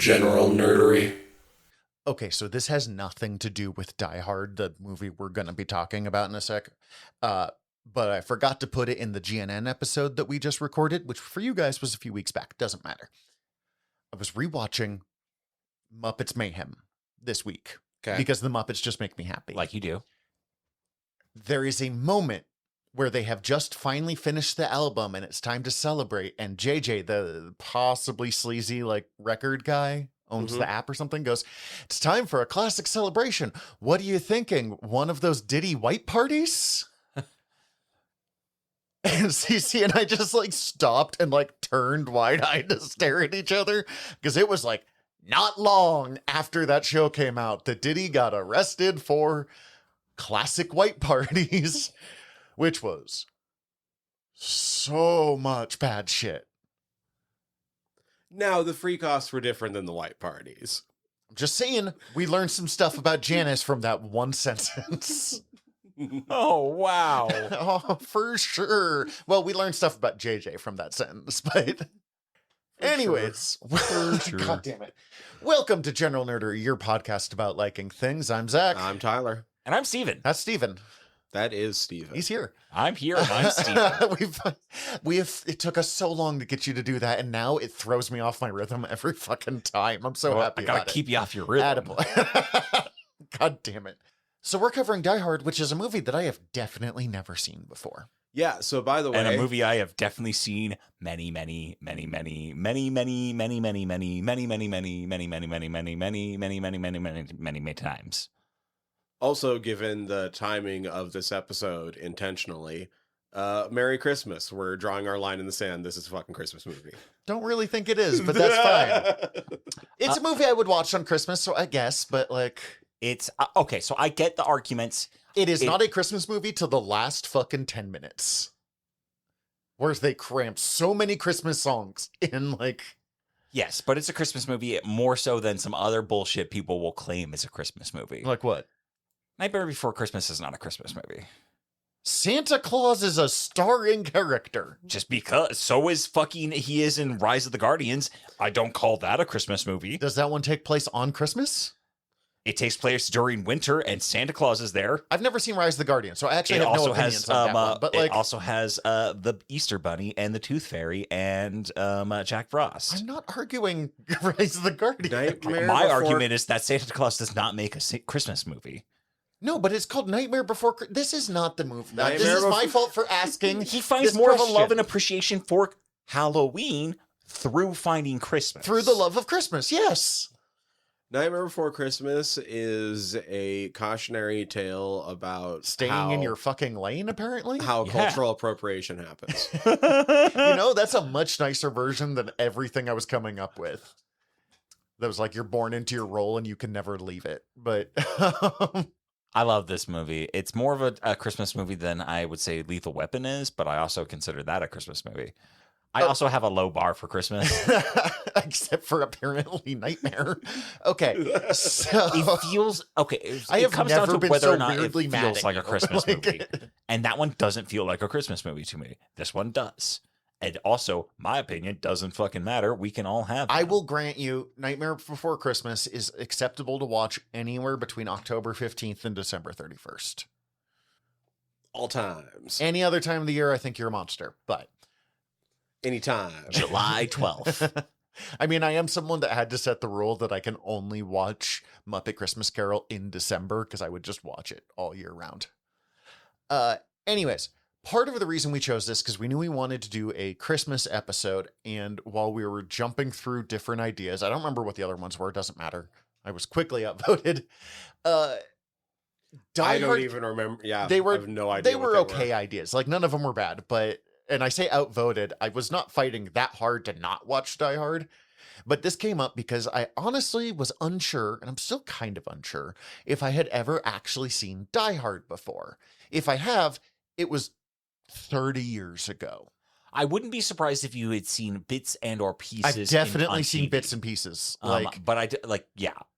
General nerdery. Okay, so this has nothing to do with Die Hard, the movie we're going to be talking about in a sec. But I forgot to put it in the GNN episode that we just recorded, which for you guys was a few weeks back. Doesn't matter. I was rewatching Muppets Mayhem this week because the Muppets just make me happy. Like you do. There is a moment where they have just finally finished the album and it's time to celebrate. And JJ, the possibly sleazy record guy, owns the app or something, goes, "It's time for a classic celebration. What are you thinking? One of those Diddy white parties?" And CC and I just stopped and turned wide-eyed to stare at each other because it was not long after that show came out that Diddy got arrested for classic white parties, which was so much bad shit. Now, the free costs were different than the white parties. I'm just saying, we learned some stuff about Janice from that one sentence. Oh, wow. Oh, for sure. Well, we learned stuff about JJ from that sentence, but anyways. Sure. God damn it. Welcome to General Nerdery, your podcast about liking things. I'm Zach. I'm Tyler. And I'm Steven. That's Steven. That is Steven. He's here. I'm here. And I'm Steven. It took us so long to get you to do that, and now it throws me off my rhythm every fucking time. I'm so happy I gotta about keep you off your rhythm. Attaboy. God damn it. So we're covering Die Hard, which is a movie that I have definitely never seen before. Yeah, so by the way... And a movie I have definitely seen many times. Also, given the timing of this episode intentionally, Merry Christmas. We're drawing our line in the sand. This is a fucking Christmas movie. Don't really think it is, but that's fine. It's a movie I would watch on Christmas, so I guess, but It's okay, so I get the arguments. It is not a Christmas movie till the last fucking 10 minutes. Whereas they cramped so many Christmas songs in Yes, but it's a Christmas movie more so than some other bullshit people will claim is a Christmas movie. Like what? Nightmare Before Christmas is not a Christmas movie. Santa Claus is a starring character. Just because. So is he is in Rise of the Guardians. I don't call that a Christmas movie. Does that one take place on Christmas? It takes place during winter, and Santa Claus is there. I've never seen Rise of the Guardians, so I actually have no opinions on that one. But it also has the Easter Bunny and the Tooth Fairy and Jack Frost. I'm not arguing Rise of the Guardians. My argument is that Santa Claus does not make a Christmas movie. No, but it's called Nightmare Before Christmas. This is not the movie. This is my fault for asking. He finds more of a love and appreciation for Halloween through finding Christmas. Through the love of Christmas, yes. Nightmare Before Christmas is a cautionary tale about staying in your fucking lane, apparently. How cultural appropriation happens. That's a much nicer version than everything I was coming up with. That was you're born into your role and you can never leave it. But I love this movie. It's more of a Christmas movie than I would say Lethal Weapon is, but I also consider that a Christmas movie. I also have a low bar for Christmas. Except for apparently Nightmare. Okay. So it feels okay. It comes down to whether or not it feels like a Christmas movie. And that one doesn't feel like a Christmas movie to me. This one does. And also, my opinion doesn't fucking matter. We can all have that. I will grant you, Nightmare Before Christmas is acceptable to watch anywhere between October 15th and December 31st. All times. Any other time of the year, I think you're a monster. But anytime. July 12th. I mean, I am someone that had to set the rule that I can only watch Muppet Christmas Carol in December because I would just watch it all year round. Anyways. Part of the reason we chose this because we knew we wanted to do a Christmas episode, and while we were jumping through different ideas, I don't remember what the other ones were. It doesn't matter. I was quickly outvoted. I don't even remember. Yeah, I have no idea. They were okay ideas. None of them were bad, and I say outvoted. I was not fighting that hard to not watch Die Hard, but this came up because I honestly was unsure, and I'm still kind of unsure, if I had ever actually seen Die Hard before. If I have, it was 30 years ago. I wouldn't be surprised if you had seen bits and or pieces. I've definitely seen bits and pieces. But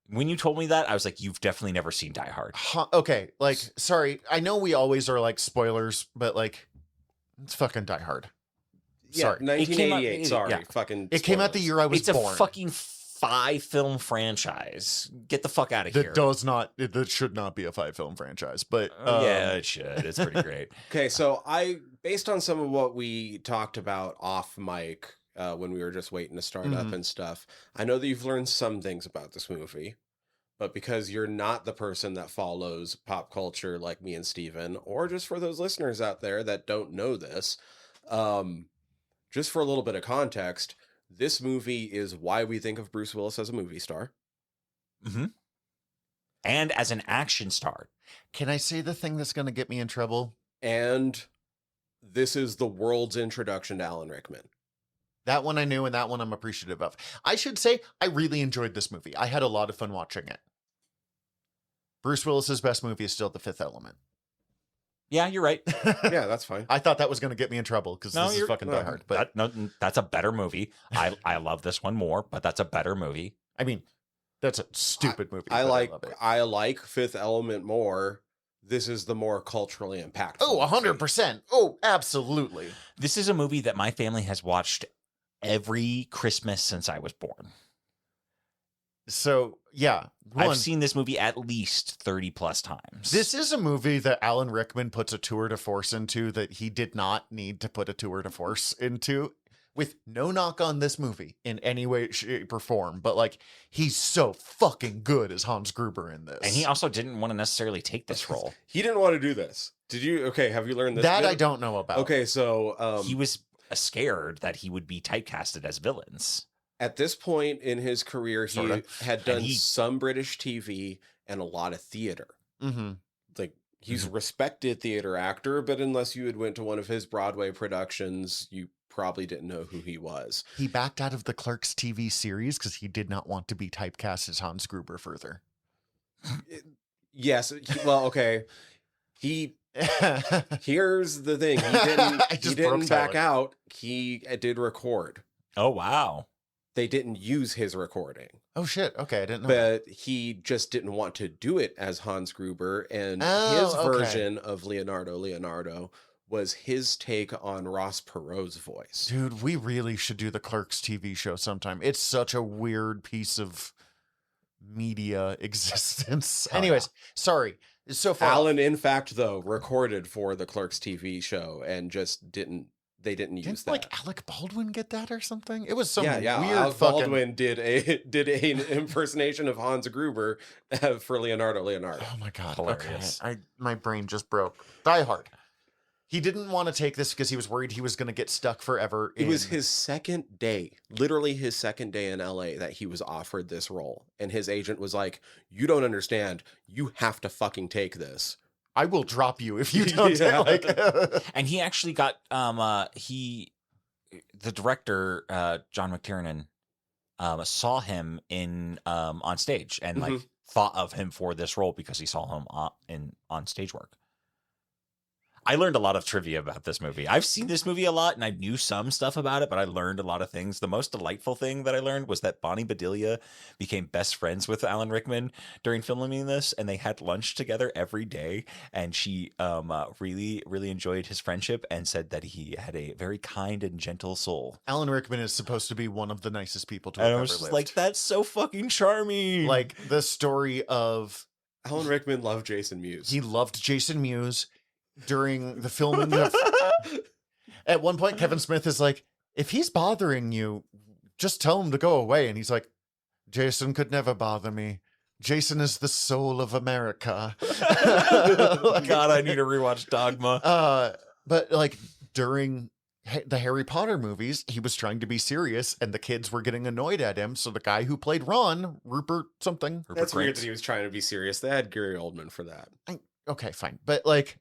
when you told me that, I was like, you've definitely never seen Die Hard. Okay, sorry. I know we always are spoilers, but it's fucking Die Hard. Yeah, sorry. 1988. Sorry, fucking. It came out the year I was born. It's a fucking 5-film franchise. Get the fuck out of here. That should not be a 5-film franchise, but Yeah, it should. It's pretty great. Okay, so based on some of what we talked about off mic when we were just waiting to start up and stuff, I know that you've learned some things about this movie, but because you're not the person that follows pop culture like me and Steven, or just for those listeners out there that don't know this, just for a little bit of context, this movie is why we think of Bruce Willis as a movie star. Mm-hmm. And as an action star. Can I say the thing that's going to get me in trouble? And this is the world's introduction to Alan Rickman. That one I knew, and that one I'm appreciative of. I should say I really enjoyed this movie. I had a lot of fun watching it. Bruce Willis's best movie is still The Fifth Element. Yeah, you're right. Yeah, that's fine. I thought that was going to get me in trouble because this is fucking Die Hard. But that's a better movie. I love this one more, but that's a better movie. I mean, that's a stupid movie. I love it. I like Fifth Element more. This is the more culturally impactful. Oh, 100%. Oh, absolutely. This is a movie that my family has watched every Christmas since I was born. So, yeah. I've seen this movie at least 30 plus times. This is a movie that Alan Rickman puts a tour de force into that he did not need to put a tour de force into, with no knock on this movie in any way, shape, or form. But, like, he's so fucking good as Hans Gruber in this. And he also didn't want to necessarily take this role. He didn't want to do this. Did you? Okay, have you learned this? That I don't know about. Okay, so... he was scared that he would be typecasted as villains. At this point in his career, he had done some British TV and a lot of theater. Mm-hmm. Like, he's a respected theater actor, but unless you had went to one of his Broadway productions, you probably didn't know who he was. He backed out of the Clerks TV series because he did not want to be typecast as Hans Gruber further. Yes. Well, okay. Here's the thing. He didn't back out. He did record. Oh, wow. They didn't use his recording. Oh, shit. Okay, I didn't know. But he just didn't want to do it as Hans Gruber. And his version of Leonardo was his take on Ross Perot's voice. Dude, we really should do the Clerks TV show sometime. It's such a weird piece of media existence. Anyways, sorry. So far, Alan, in fact, though, recorded for the Clerks TV show and just didn't use that. Like Alec Baldwin get that or something? It was some weird Alec Baldwin did an impersonation of Hans Gruber for Leonardo. Oh my god. Hilarious. Okay. My brain just broke. Die Hard. He didn't want to take this because he was worried he was going to get stuck forever. It was his second day, literally his second day in LA that he was offered this role. And his agent was like, "You don't understand. You have to fucking take this. I will drop you if you don't." And he actually got the director John McTiernan saw him in on stage and like thought of him for this role because he saw him on stage work. I learned a lot of trivia about this movie. I've seen this movie a lot and I knew some stuff about it, but I learned a lot of things. The most delightful thing that I learned was that Bonnie Bedelia became best friends with Alan Rickman during filming this, and they had lunch together every day. And she really, really enjoyed his friendship and said that he had a very kind and gentle soul. Alan Rickman is supposed to be one of the nicest people to have ever lived. Like, that's so fucking charming. Like the story of Alan Rickman loved Jason Mewes. He loved Jason Mewes. During the filming of at one point Kevin Smith is like, if he's bothering you, just tell him to go away. And he's like, Jason could never bother me. Jason is the soul of America. God, I need to rewatch Dogma. But like during the Harry Potter movies, he was trying to be serious and the kids were getting annoyed at him. So the guy who played Ron, Rupert That's weird that he was trying to be serious. They had Gary Oldman for that. Okay, fine. But like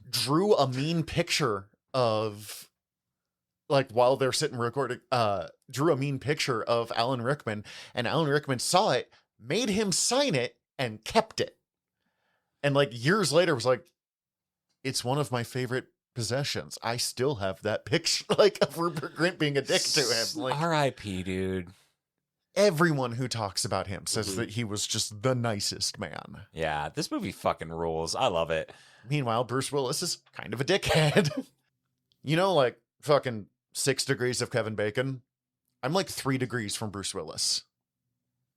drew a mean picture of like while they're sitting recording, drew a mean picture of Alan Rickman, and Alan Rickman saw it, made him sign it, and kept it. And like years later was like, it's one of my favorite possessions. I still have that picture like of Rupert Grint being a dick to him. Like R.I.P. dude. Everyone who talks about him says that he was just the nicest man. Yeah, this movie fucking rules. I love it. Meanwhile, Bruce Willis is kind of a dickhead. You know, like fucking 6 degrees of Kevin Bacon? I'm like 3 degrees from Bruce Willis.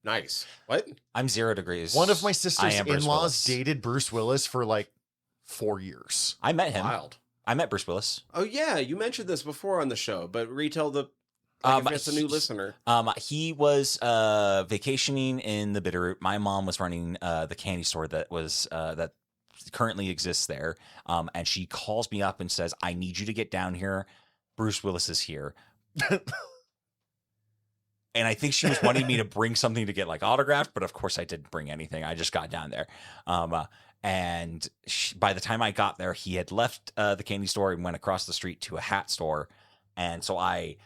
Nice. What? I'm 0 degrees. One of my I sister's am Bruce in-laws Willis. dated Bruce Willis for like 4 years. I met him. Wild. I met Bruce Willis. Oh yeah, you mentioned this before on the show, but retell the if it's a new listener. He was vacationing in the Bitterroot. My mom was running the candy store that was that currently exists there. And she calls me up and says, "I need you to get down here. Bruce Willis is here." And I think she was wanting me to bring something to get like autographed, but of course I didn't bring anything. I just got down there. And by the time I got there, he had left the candy store and went across the street to a hat store. And so I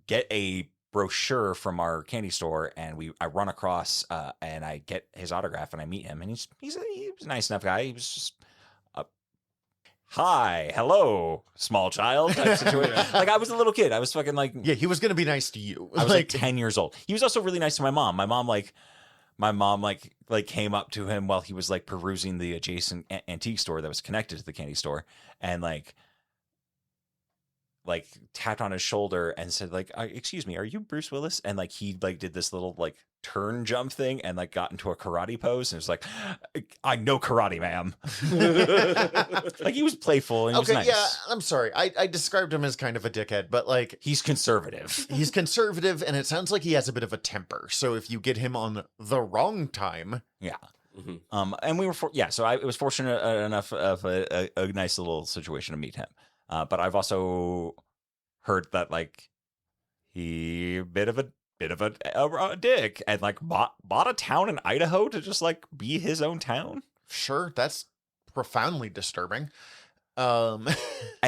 get a brochure from our candy store, and I run across and I get his autograph, and I meet him, and he was a nice enough guy. He was just hi, hello, small child type situation. Like I was a little kid. I was fucking like, Yeah, he was gonna be nice to you. I was like 10 years old. He was also really nice to my mom. My mom came up to him while he was like perusing the adjacent antique store that was connected to the candy store, and like tapped on his shoulder and said like, "Excuse me, are you Bruce Willis?" And like he like did this little like turn jump thing and like got into a karate pose, and it was like, "I know karate, ma'am." Like he was playful and he was nice. Yeah, I'm sorry. I described him as kind of a dickhead, but like He's conservative. he's conservative, and it sounds like he has a bit of a temper. So if you get him on the wrong time, Yeah. Mhm. And we were it was fortunate enough of a nice little situation to meet him. But I've also heard that like he bit of a dick and like bought a town in Idaho to just like be his own town. sure, that's profoundly disturbing. And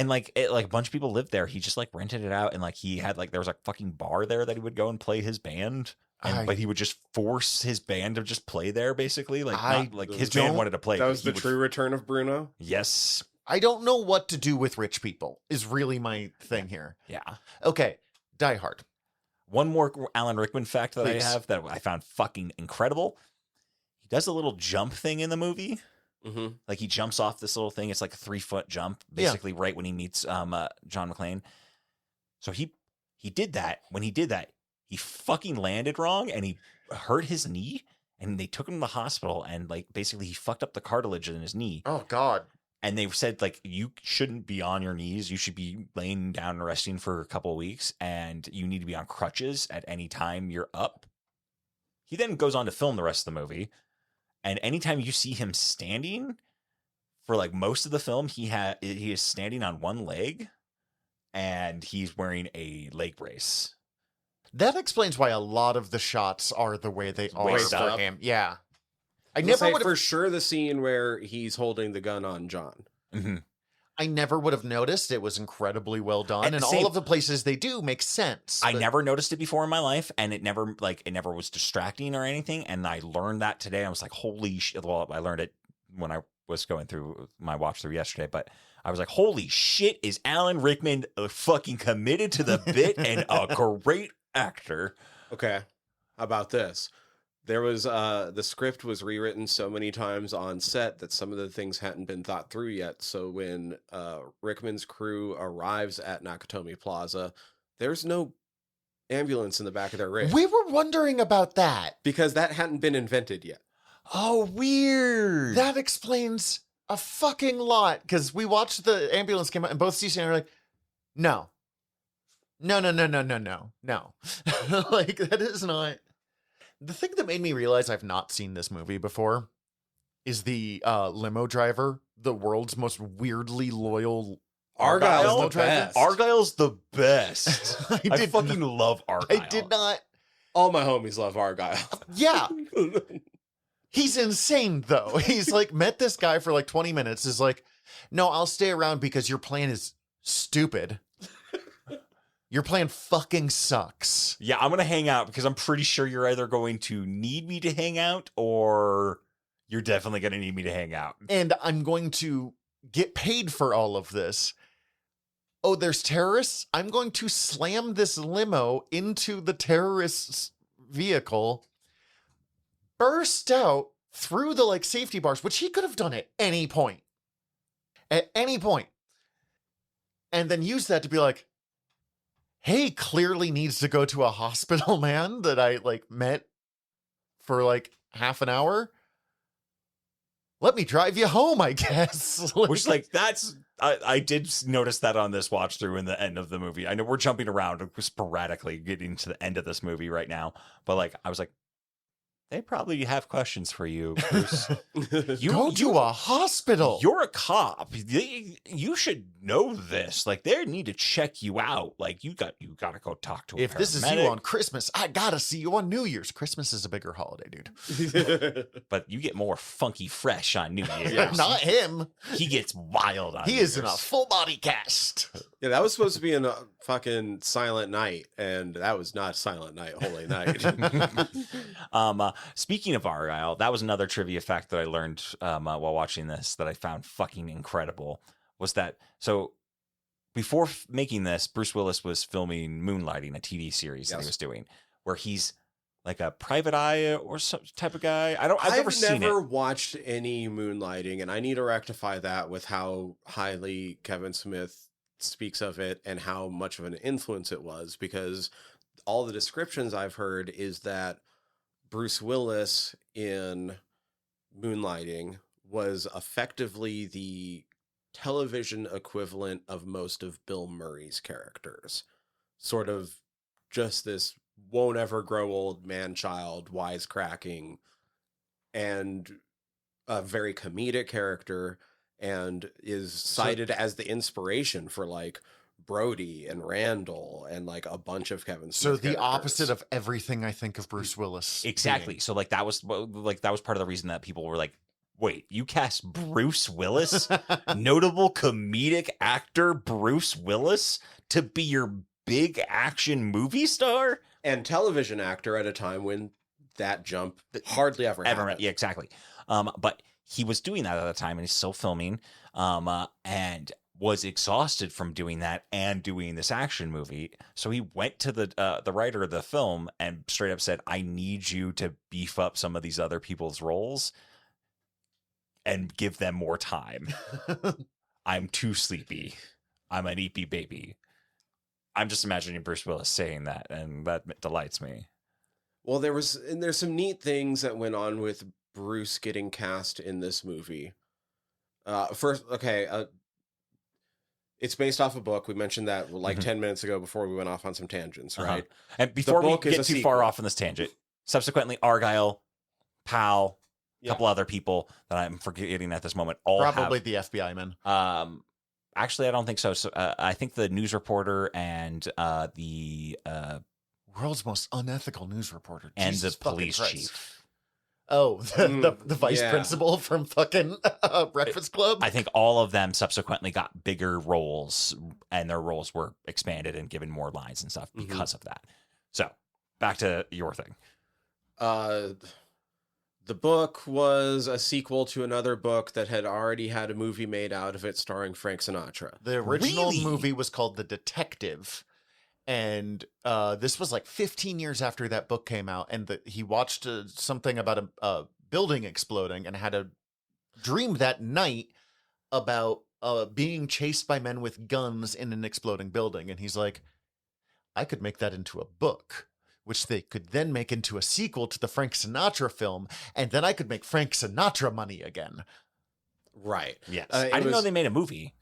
like a bunch of people lived there. He just like rented it out, and like he had like there was a fucking bar there that he would go and play his band. But he would just force his band to just play there, basically. His band wanted to play. That was but the he true return of Bruno. Yes. I don't know what to do with rich people is really my thing here. Yeah. Okay, Die Hard. One more Alan Rickman fact that Please. I have that I found fucking incredible. He does a little jump thing in the movie. Mm-hmm. Like he jumps off this little thing. It's like a 3-foot jump, basically right when he meets John McClane. So he did that. When he did that, he fucking landed wrong and he hurt his knee. And they took him to the hospital, and like basically he fucked up the cartilage in his knee. Oh God. And they said, like, you shouldn't be on your knees. You should be laying down and resting for a couple of weeks. And you need to be on crutches at any time you're up. He then goes on to film the rest of the movie. And anytime you see him standing for like most of the film, he is standing on one leg. And he's wearing a leg brace. That explains why a lot of the shots are the way they are Waist for up. him. Yeah. I Never never would for have sure the scene where he's holding the gun on John. Mm-hmm. I never would have noticed. It was incredibly well done, and same. all of the places they do make sense. I but- never noticed it before in my life, and it never was distracting or anything. And I learned that today. I was like, holy shit. Well, I learned it when I was going through my watch through yesterday, but I was like, holy shit, is Alan Rickman fucking committed to the bit and a great actor? Okay, how about this? There was the script was rewritten so many times on set that some of the things hadn't been thought through yet. So when Rickman's crew arrives at Nakatomi Plaza, there's no ambulance in the back of their rig We were wondering about that. because that hadn't been invented yet. Oh, weird. That explains a fucking lot, because we watched the ambulance come out, and both Cece and I were like, no. No. Like, that is not... The thing that made me realize I've not seen this movie before is the limo driver, the world's most weirdly loyal Argyle's limo the driver. best. Argyle's the best. I I did fucking love Argyle. I did not. All my homies love Argyle. Yeah, he's insane though. He's like met this guy for like 20 minutes. Is like, no, I'll stay around because your plan is stupid. Your plan fucking sucks. Yeah, I'm going to hang out because I'm pretty sure you're either going to need me to hang out or you're definitely going to need me to hang out. And I'm going to get paid for all of this. Oh, there's terrorists? I'm going to slam this limo into the terrorist's vehicle, burst out through the like safety bars, which he could have done at any point. At any point. And then use that to be like, hey, clearly needs to go to a hospital man that I like met for like half an hour. Let me drive you home, I guess. Which, like, that's... I did notice that on this watch through in the end of the movie. I know we're jumping around sporadically getting to the end of this movie right now. But, like, I was like, they probably have questions for you, Bruce. Go to a hospital. You're a cop. You should know this. Like, they need to check you out. Like, you got to go talk to a If this is you paramedic. on Christmas, I gotta see you on New Year's. Christmas is a bigger holiday, dude. But you get more funky fresh on New Year's. Yes. Not him. He gets wild on He New is in a Year's. full body cast. Yeah, that was supposed to be in a fucking Silent Night, and that was not Silent Night, Holy Night. Speaking of Argyle, that was another trivia fact that I learned while watching this that I found fucking incredible. Was that so? Before making this, Bruce Willis was filming Moonlighting, a TV series that he was doing, where he's like a private eye or some type of guy. I've never seen it. Watched any Moonlighting, and I need to rectify that with how highly Kevin Smith speaks of it and how much of an influence it was, because all the descriptions I've heard is that Bruce Willis in Moonlighting was effectively the television equivalent of most of Bill Murray's characters. Sort of just this won't ever grow old man-child, wisecracking, and a very comedic character, and is cited as the inspiration for like Brody and Randall and like a bunch of Kevin Smith So the characters. opposite of everything I think of Bruce Willis. Exactly. being. So like that was part of the reason that people were like, wait, you cast Bruce Willis, notable comedic actor Bruce Willis, to be your big action movie star? And television actor at a time when that jump hardly ever happened. Yeah, exactly. But he was doing that at the time, and he's still filming, and was exhausted from doing that and doing this action movie. So he went to the writer of the film and straight up said, "I need you to beef up some of these other people's roles and give them more time. I'm too sleepy. I'm an eepy baby." I'm just imagining Bruce Willis saying that, and that delights me. Well, there's some neat things that went on with Bruce getting cast in this movie. It's based off a book. We mentioned that like 10 minutes ago before we went off on some tangents, right? And before we book is get a too sequel. far off on this tangent, subsequently, Argyle, Powell, a couple other people that I'm forgetting at this moment, all Probably the FBI men. have... Actually, I don't think so. So I think the news reporter and the World's most unethical news reporter. and Jesus the fucking police Christ. chief. Oh, the vice yeah. principal from fucking Breakfast Club? I think all of them subsequently got bigger roles, and their roles were expanded and given more lines and stuff because of that. So back to your thing. The book was a sequel to another book that had already had a movie made out of it starring Frank Sinatra. The original Really? movie was called The Detective. And this was like 15 years after that book came out. And he watched something about a building exploding and had a dream that night about being chased by men with guns in an exploding building. And he's like, I could make that into a book, which they could then make into a sequel to the Frank Sinatra film. And then I could make Frank Sinatra money again. Right. Yes, It I didn't know was- they made a movie.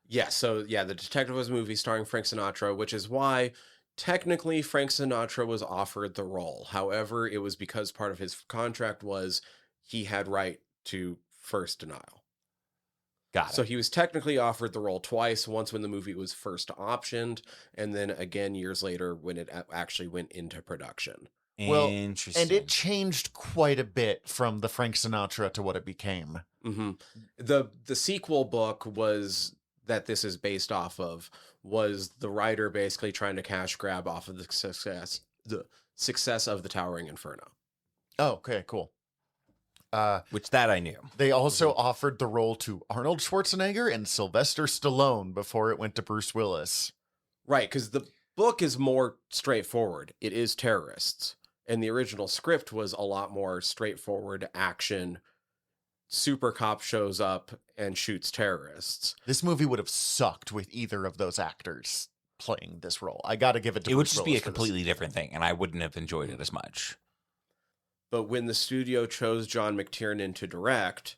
Yeah, so yeah, The Detective was a movie starring Frank Sinatra, which is why technically Frank Sinatra was offered the role. However, it was because part of his contract was he had right to first denial. Got it. So he was technically offered the role twice, once when the movie was first optioned, and then again years later when it actually went into production. Well, Interesting. And it changed quite a bit from the Frank Sinatra to what it became. Mm-hmm. The sequel book was that this is based off of was the writer basically trying to cash grab off of the success of the Towering Inferno. Oh, okay, cool. Which that I knew. They also offered the role to Arnold Schwarzenegger and Sylvester Stallone before it went to Bruce Willis. Right, because the book is more straightforward. It is terrorists. And the original script was a lot more straightforward action. Super cop shows up and shoots terrorists. This movie would have sucked with either of those actors playing this role. I got to give it to It would Bruce just be a Willis for this. completely different thing, and I wouldn't have enjoyed it as much. But when the studio chose John McTiernan to direct,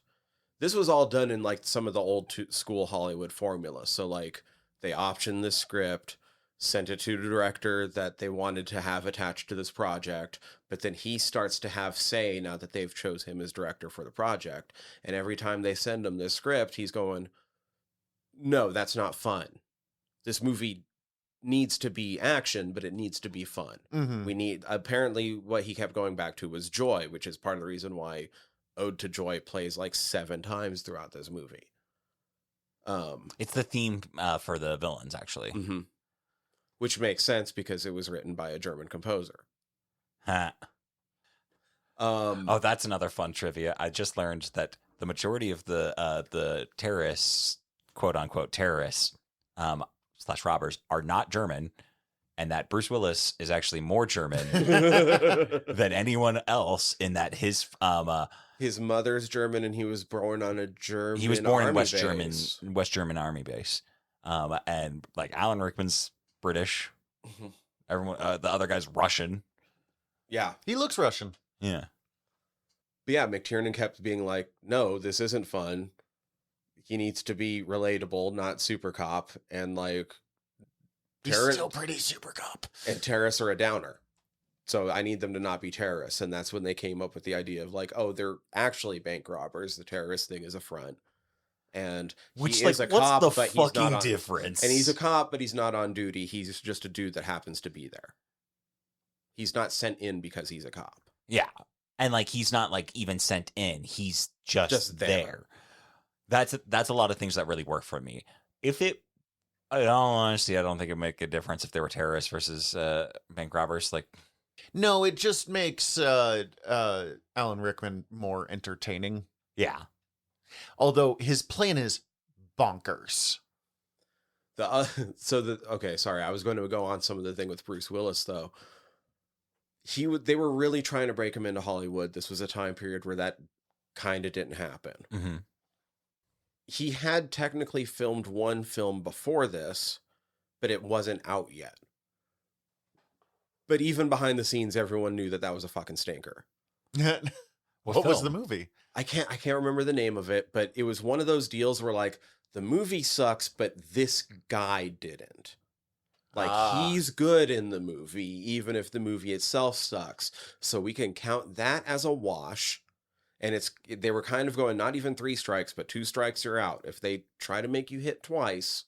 this was all done in like some of the old school Hollywood formula. So like they optioned the script, sent it to the director that they wanted to have attached to this project, but then he starts to have say now that they've chose him as director for the project. And every time they send him this script, he's going, no, that's not fun. This movie needs to be action, but it needs to be fun. Mm-hmm. We need, apparently what he kept going back to was joy, which is part of the reason why Ode to Joy plays like 7 times throughout this movie. It's the theme for the villains, actually. Mm-hmm. Which makes sense because it was written by a German composer. Huh. Oh, that's another fun trivia. I just learned that the majority of the terrorists, quote unquote terrorists, / robbers, are not German, and that Bruce Willis is actually more German than anyone else. In that his mother's German, and he was born on a German. He was born in army West base. German army base, and like Alan Rickman's British. Mm-hmm. Everyone, the other guy's Russian. Yeah, He looks Russian. Yeah. but yeah, McTiernan kept being like, "No, this isn't fun. He needs to be relatable, not super cop." And like, He's still pretty super cop. And terrorists are a downer. So I need them to not be terrorists. And that's when they came up with the idea of like, oh, they're actually bank robbers. The terrorist thing is a front. And Which, he like, is a what's cop, the but he's not fucking on, difference? and he's a cop, but he's not on duty. He's just a dude that happens to be there. He's not sent in because he's a cop. Yeah. And like he's not like even sent in. He's just there. That's a lot of things that really work for me. If it, in all honesty, I don't think it'd make a difference if they were terrorists versus bank robbers. Like, No, it just makes Alan Rickman more entertaining. yeah. Although his plan is bonkers. Okay, sorry, I was going to go on some of the thing with Bruce Willis though. They were really trying to break him into Hollywood. This was a time period where that kind of didn't happen. Mm-hmm. He had technically filmed one film before this, but it wasn't out yet. But even behind the scenes, everyone knew that was a fucking stinker. What was the movie? I can't remember the name of it, but it was one of those deals where like the movie sucks, but this guy didn't. Like he's good in the movie, even if the movie itself sucks. So we can count that as a wash. And they were kind of going, not even 3 strikes, but 2 strikes, you're out. If they try to make you hit twice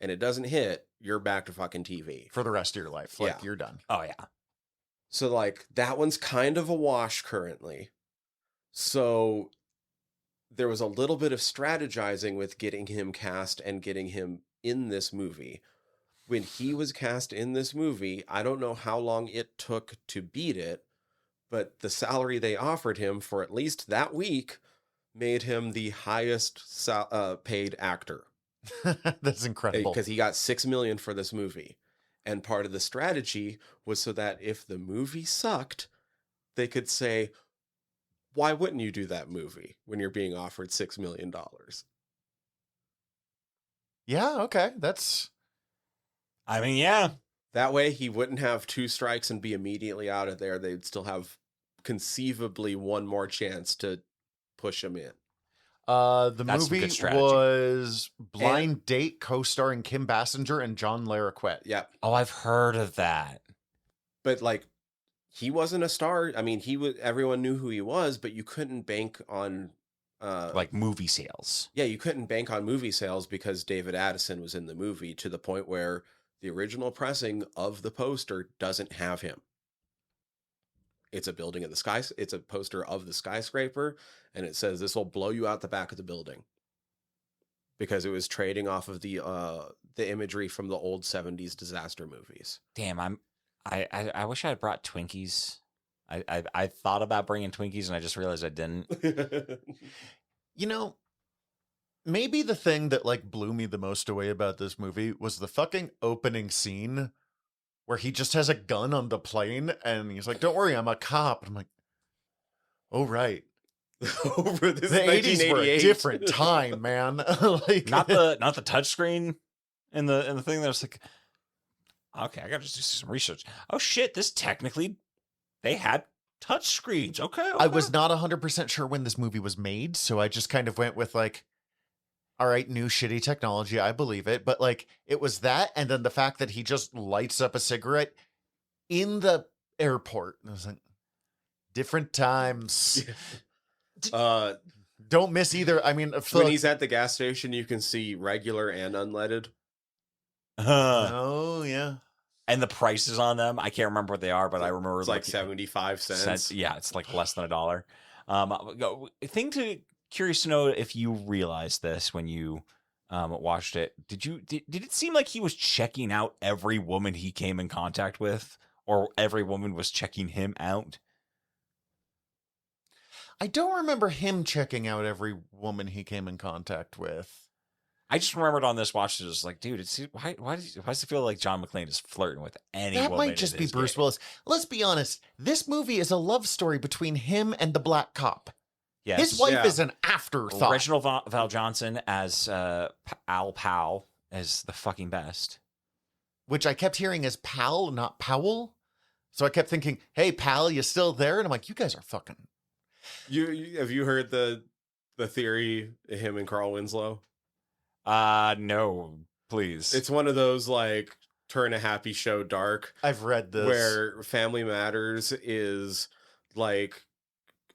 and it doesn't hit, you're back to fucking TV. For the rest of your life. Like, you're done. Oh, yeah. So, like, that one's kind of a wash currently. So there was a little bit of strategizing with getting him cast and getting him in this movie. When he was cast in this movie, I don't know how long it took to beat it, but the salary they offered him for at least that week made him the highest paid actor. That's incredible. Because he got $6 million for this movie. And part of the strategy was so that if the movie sucked, they could say, why wouldn't you do that movie when you're being offered $6 million? Yeah, okay. That's... I mean, yeah. That way he wouldn't have 2 strikes and be immediately out of there. They'd still have conceivably one more chance to push him in. The movie was Blind Date, co-starring Kim Basinger and John Larroquette. Yep. Oh, I've heard of that. But like, he wasn't a star. I mean, everyone knew who he was, but you couldn't bank on like movie sales. Yeah, you couldn't bank on movie sales because David Addison was in the movie, to the point where the original pressing of the poster doesn't have him. It's a building in the sky. It's a poster of the skyscraper, and it says this will blow you out the back of the building, because it was trading off of the imagery from the old 70s disaster movies. Damn, I wish I had brought Twinkies. I thought about bringing Twinkies, and I just realized I didn't. You know, maybe the thing that like blew me the most away about this movie was the fucking opening scene where he just has a gun on the plane and he's like, "Don't worry, I'm a cop." And I'm like, "Oh, right." The 80s were a different time, man. Like, not the touchscreen in the thing that was like, okay, I gotta just do some research. Oh shit, this technically, they had touch screens. Okay. I was not 100% sure when this movie was made, so I just kind of went with like, all right, new shitty technology, I believe it. But like, it was that, and then the fact that he just lights up a cigarette in the airport. And I was like, different times. Don't miss either. I mean, when he's at the gas station, you can see regular and unleaded. Oh, yeah. And the prices on them, I can't remember what they are, but I remember it's like 75 cents. Yeah, it's like less than $1. Curious to know if you realized this when you watched it. Did it seem like he was checking out every woman he came in contact with, or every woman was checking him out? I don't remember him checking out every woman he came in contact with. I just remembered on this watch, it was like, dude, why does it feel like John McClane is flirting with any woman? That might just be Bruce Willis. Let's be honest. This movie is a love story between him and the black cop. Yes. His wife is an afterthought. Reginald Val Johnson as Al Powell is the fucking best. Which I kept hearing as Pal, not Powell. So I kept thinking, hey, pal, you still there? And I'm like, you guys are fucking... Have you heard the theory of him and Carl Winslow? No, please. It's one of those like turn a happy show dark. I've read this. Where Family Matters is like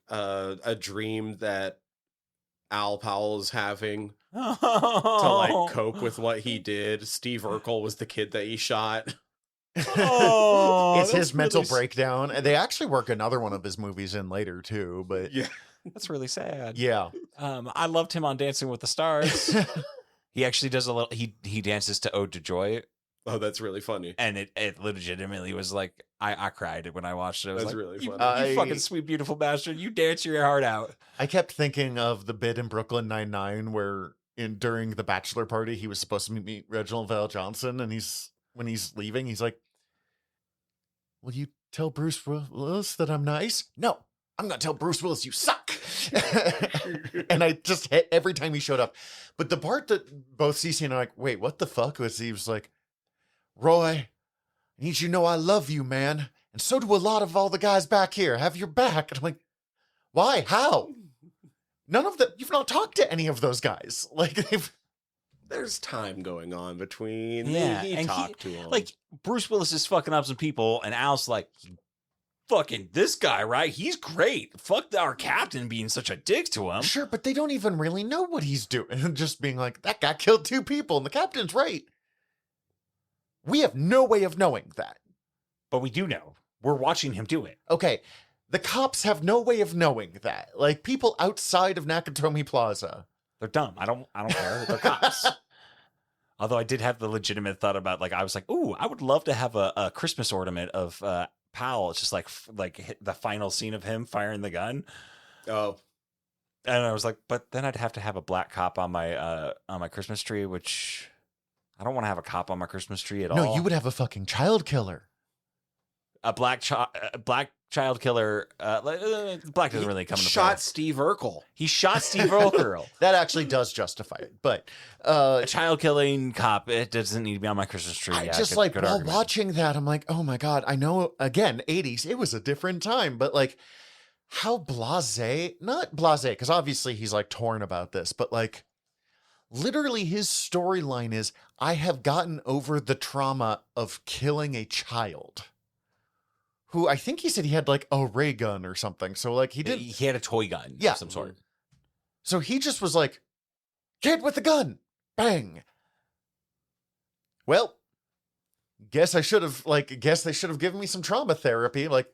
a dream that Al Powell is having to like cope with what he did. Steve Urkel was the kid that he shot. It's his mental breakdown. And they actually work another one of his movies in later too, but yeah, that's really sad. Yeah. I loved him on Dancing with the Stars. He actually does a little. He dances to "Ode to Joy." Oh, that's really funny. And it legitimately was like I cried when I watched it. I was that's like, really funny. You fucking sweet beautiful bastard! You dance your heart out. I kept thinking of the bit in Brooklyn Nine-Nine where during the bachelor party he was supposed to meet Reginald Val Johnson, and when he's leaving, he's like, "Will you tell Bruce Willis that I'm nice?" "No, I'm gonna tell Bruce Willis you suck." And I just hit every time he showed up. But the part that both Cece and I are like, wait, what the fuck? Was he was like, "Roy, I need you to know I love you, man. And so do a lot of all the guys back here. Have your back." And I'm like, why? How? None of them. You've not talked to any of those guys. Like, there's time going on between. Yeah, he talked to him. Like, Bruce Willis is fucking up some people, and Al's like, fucking this guy, right? He's great. Fuck our captain being such a dick to him. Sure, but they don't even really know what he's doing. Just being like, that guy killed 2 people, and the captain's right. We have no way of knowing that. But we do know. We're watching him do it. Okay, the cops have no way of knowing that. Like, people outside of Nakatomi Plaza. They're dumb. I don't care. They're cops. Although I did have the legitimate thought about, like, I was like, ooh, I would love to have a Christmas ornament of Powell. It's just like the final scene of him firing the gun. Oh. And I was like, but then I'd have to have a black cop on my Christmas tree, which I don't want to have a cop on my Christmas tree at all. No, you would have a fucking child killer. A black child killer. Black doesn't really come into play. Shot Steve Urkel. He shot Steve Urkel. That actually does justify it. But a child killing cop, it doesn't need to be on my Christmas tree. I just while argument. Watching that, I'm like, oh my God, I know, again, 80s, it was a different time, but like how blasé, not blasé, because obviously he's like torn about this, but like literally his storyline is, I have gotten over the trauma of killing a child. Who I think he said he had like a ray gun or something. So like he had a toy gun of some sort. So he just was like, kid with the gun, bang. Well, guess they should have given me some trauma therapy. Like,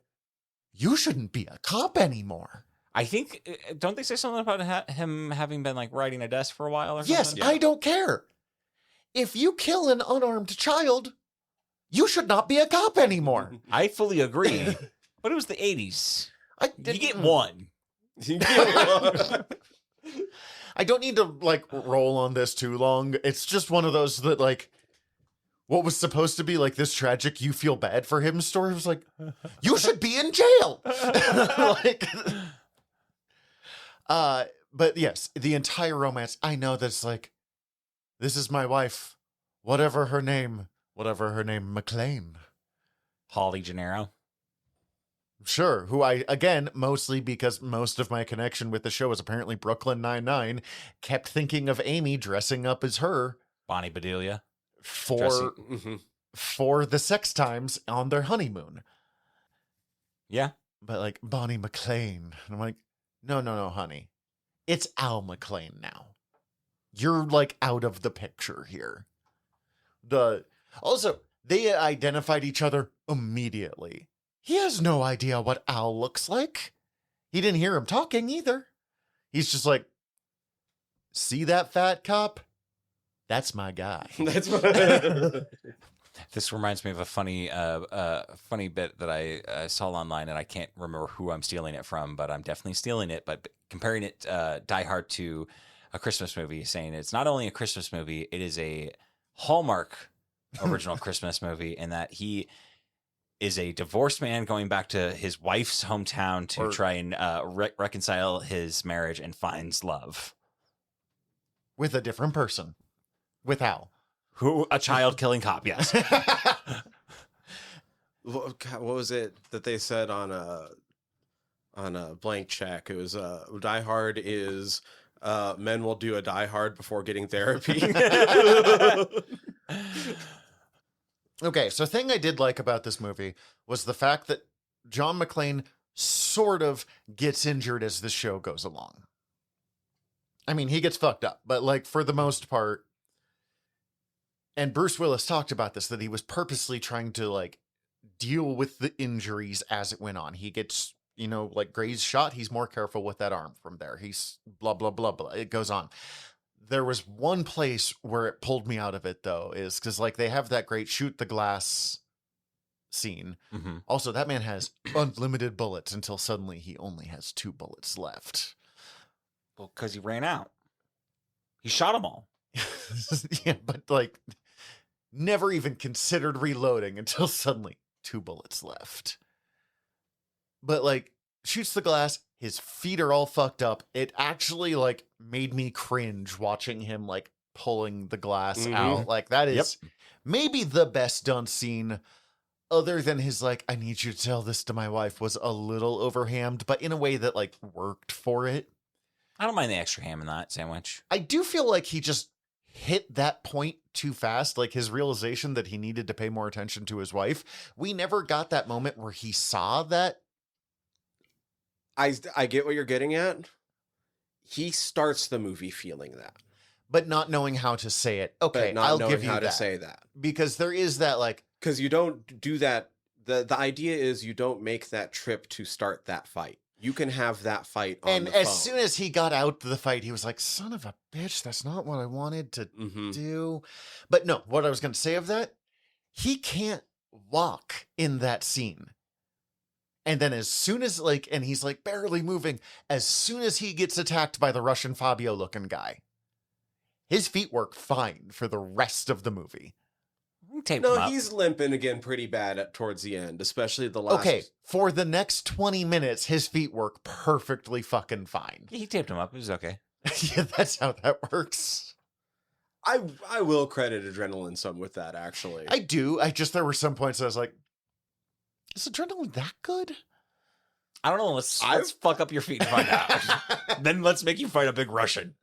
you shouldn't be a cop anymore. I think, don't they say something about him having been like riding a desk for a while or something? Yes, yeah. I don't care. If you kill an unarmed child, you should not be a cop anymore. I fully agree. But it was the 80s. You get one. I don't need to like roll on this too long. It's just one of those that like what was supposed to be like this tragic you feel bad for him story was like, you should be in jail. But yes, the entire romance, I know that's like, this is my wife, whatever her name, McClane. Holly Gennaro. Sure. Who I, again, mostly because most of my connection with the show is apparently Brooklyn Nine-Nine, kept thinking of Amy dressing up as her Bonnie Bedelia. for Mhm. for the sex times on their honeymoon. Yeah. But like Bonnie McLean. And I'm like, no, honey. It's Al McLean now. You're like out of the picture here. Also, they identified each other immediately. He has no idea what Al looks like. He didn't hear him talking either. He's just like, see that fat cop? That's my guy. That's what. This reminds me of a funny bit that I saw online, and I can't remember who I'm stealing it from, but I'm definitely stealing it. But comparing it, Die Hard, to a Christmas movie, saying it's not only a Christmas movie, it is a Hallmark original Christmas movie, in that he is a divorced man going back to his wife's hometown to try and reconcile his marriage, and finds love With a different person. With Al. Who a child killing cop, yes. What was it that they said on a blank check? It was Die Hard is men will do a Die Hard before getting therapy. Okay, so thing I did like about this movie was the fact that John McClane sort of gets injured as the show goes along. I mean, he gets fucked up, but like for the most part, and Bruce Willis talked about this, that he was purposely trying to like deal with the injuries as it went on. He gets, like grazed shot. He's more careful with that arm from there. He's blah, blah, blah, blah. It goes on. There was one place where it pulled me out of it, though, is because like they have that great shoot the glass scene. Mm-hmm. Also, that man has unlimited bullets until suddenly he only has 2 bullets left. Well, because he ran out. He shot them all. Yeah, but like never even considered reloading until suddenly 2 bullets left. But like shoots the glass, his feet are all fucked up. It actually like made me cringe watching him like pulling the glass out. Like that is maybe the best done scene, other than his like, I need you to tell this to my wife, was a little overhammed, but in a way that like worked for it. I don't mind the extra ham in that sandwich. I do feel like he just hit that point too fast, like his realization that he needed to pay more attention to his wife. We never got that moment where he saw that. I get what you're getting at. He starts the movie feeling that, but not knowing how to say it. Okay, I'll give you how that. to say that, because there is that like, because you don't do that. The idea is you don't make that trip to start that fight. You can have that fight on and the as phone. soon as he got out the fight, he was like, son of a bitch, that's not what I wanted to do. But no, what I was going to say of that, he can't walk in that scene. And then as soon as like, and he's like barely moving, as soon as he gets attacked by the Russian Fabio looking guy, his feet work fine for the rest of the movie. No, he's limping again pretty bad towards the end, especially the last. Okay, for the next 20 minutes, his feet work perfectly fucking fine. He taped him up. It was okay. Yeah, that's how that works. I will credit Adrenaline some with that, actually. I do. There were some points I was like, is Adrenaline that good? I don't know. Let's fuck up your feet and find out. Then let's make you fight a big Russian.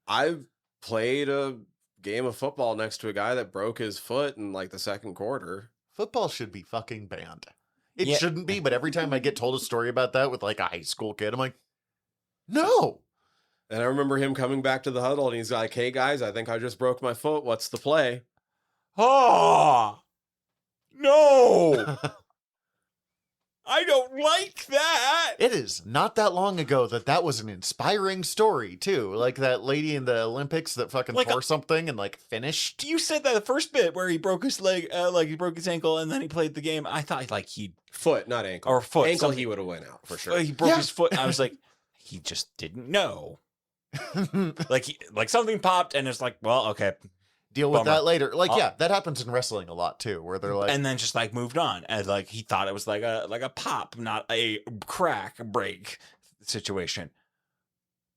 I've played a game of football next to a guy that broke his foot in like the second quarter. Football should be fucking banned. It shouldn't be, but every time I get told a story about that with like a high school kid, I'm like, no. And I remember him coming back to the huddle and he's like, hey guys, I think I just broke my foot. What's the play? Oh, no. I don't like that. It is not that long ago that was an inspiring story too. Like that lady in the Olympics that fucking tore something and like finished. You said that the first bit where he broke his leg, like he broke his ankle and then he played the game. I thought like he'd foot, not ankle, or foot. Ankle, he would have went out for sure. He broke his foot. I was like, he just didn't know. like something popped and it's like, well, okay. Deal with that later. Like, yeah, that happens in wrestling a lot too, where they're like, and then just like moved on, and like he thought it was like a pop, not a crack, a break situation.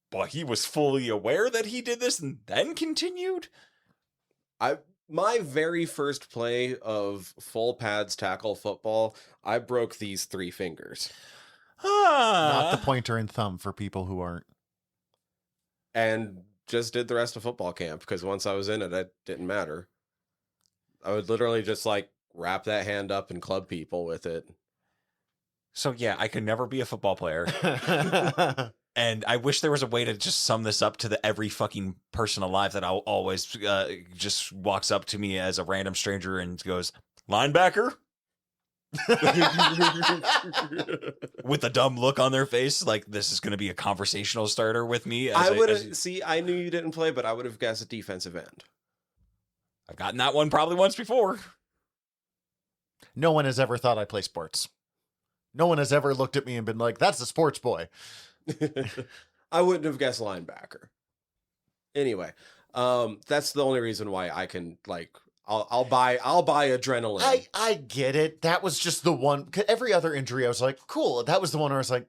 But he was fully aware that he did this and then continued. My very first play of full pads tackle football, I broke these 3 fingers. Not the pointer and thumb for people who aren't. And just did the rest of football camp because once I was in it, it didn't matter. I would literally just like wrap that hand up and club people with it. So yeah, I could never be a football player. And I wish there was a way to just sum this up to every fucking person alive that always just walks up to me as a random stranger and goes, linebacker? With a dumb look on their face, like this is going to be a conversational starter with me. I would have, see, I knew you didn't play, but I would have guessed a defensive end. I've gotten that one probably once before. No one has ever thought I play sports. No one has ever looked at me and been like, that's a sports boy. I wouldn't have guessed linebacker. Anyway, that's the only reason why I can like I'll buy adrenaline. I get it. That was just the one. Every other injury, I was like, cool. That was the one where I was like,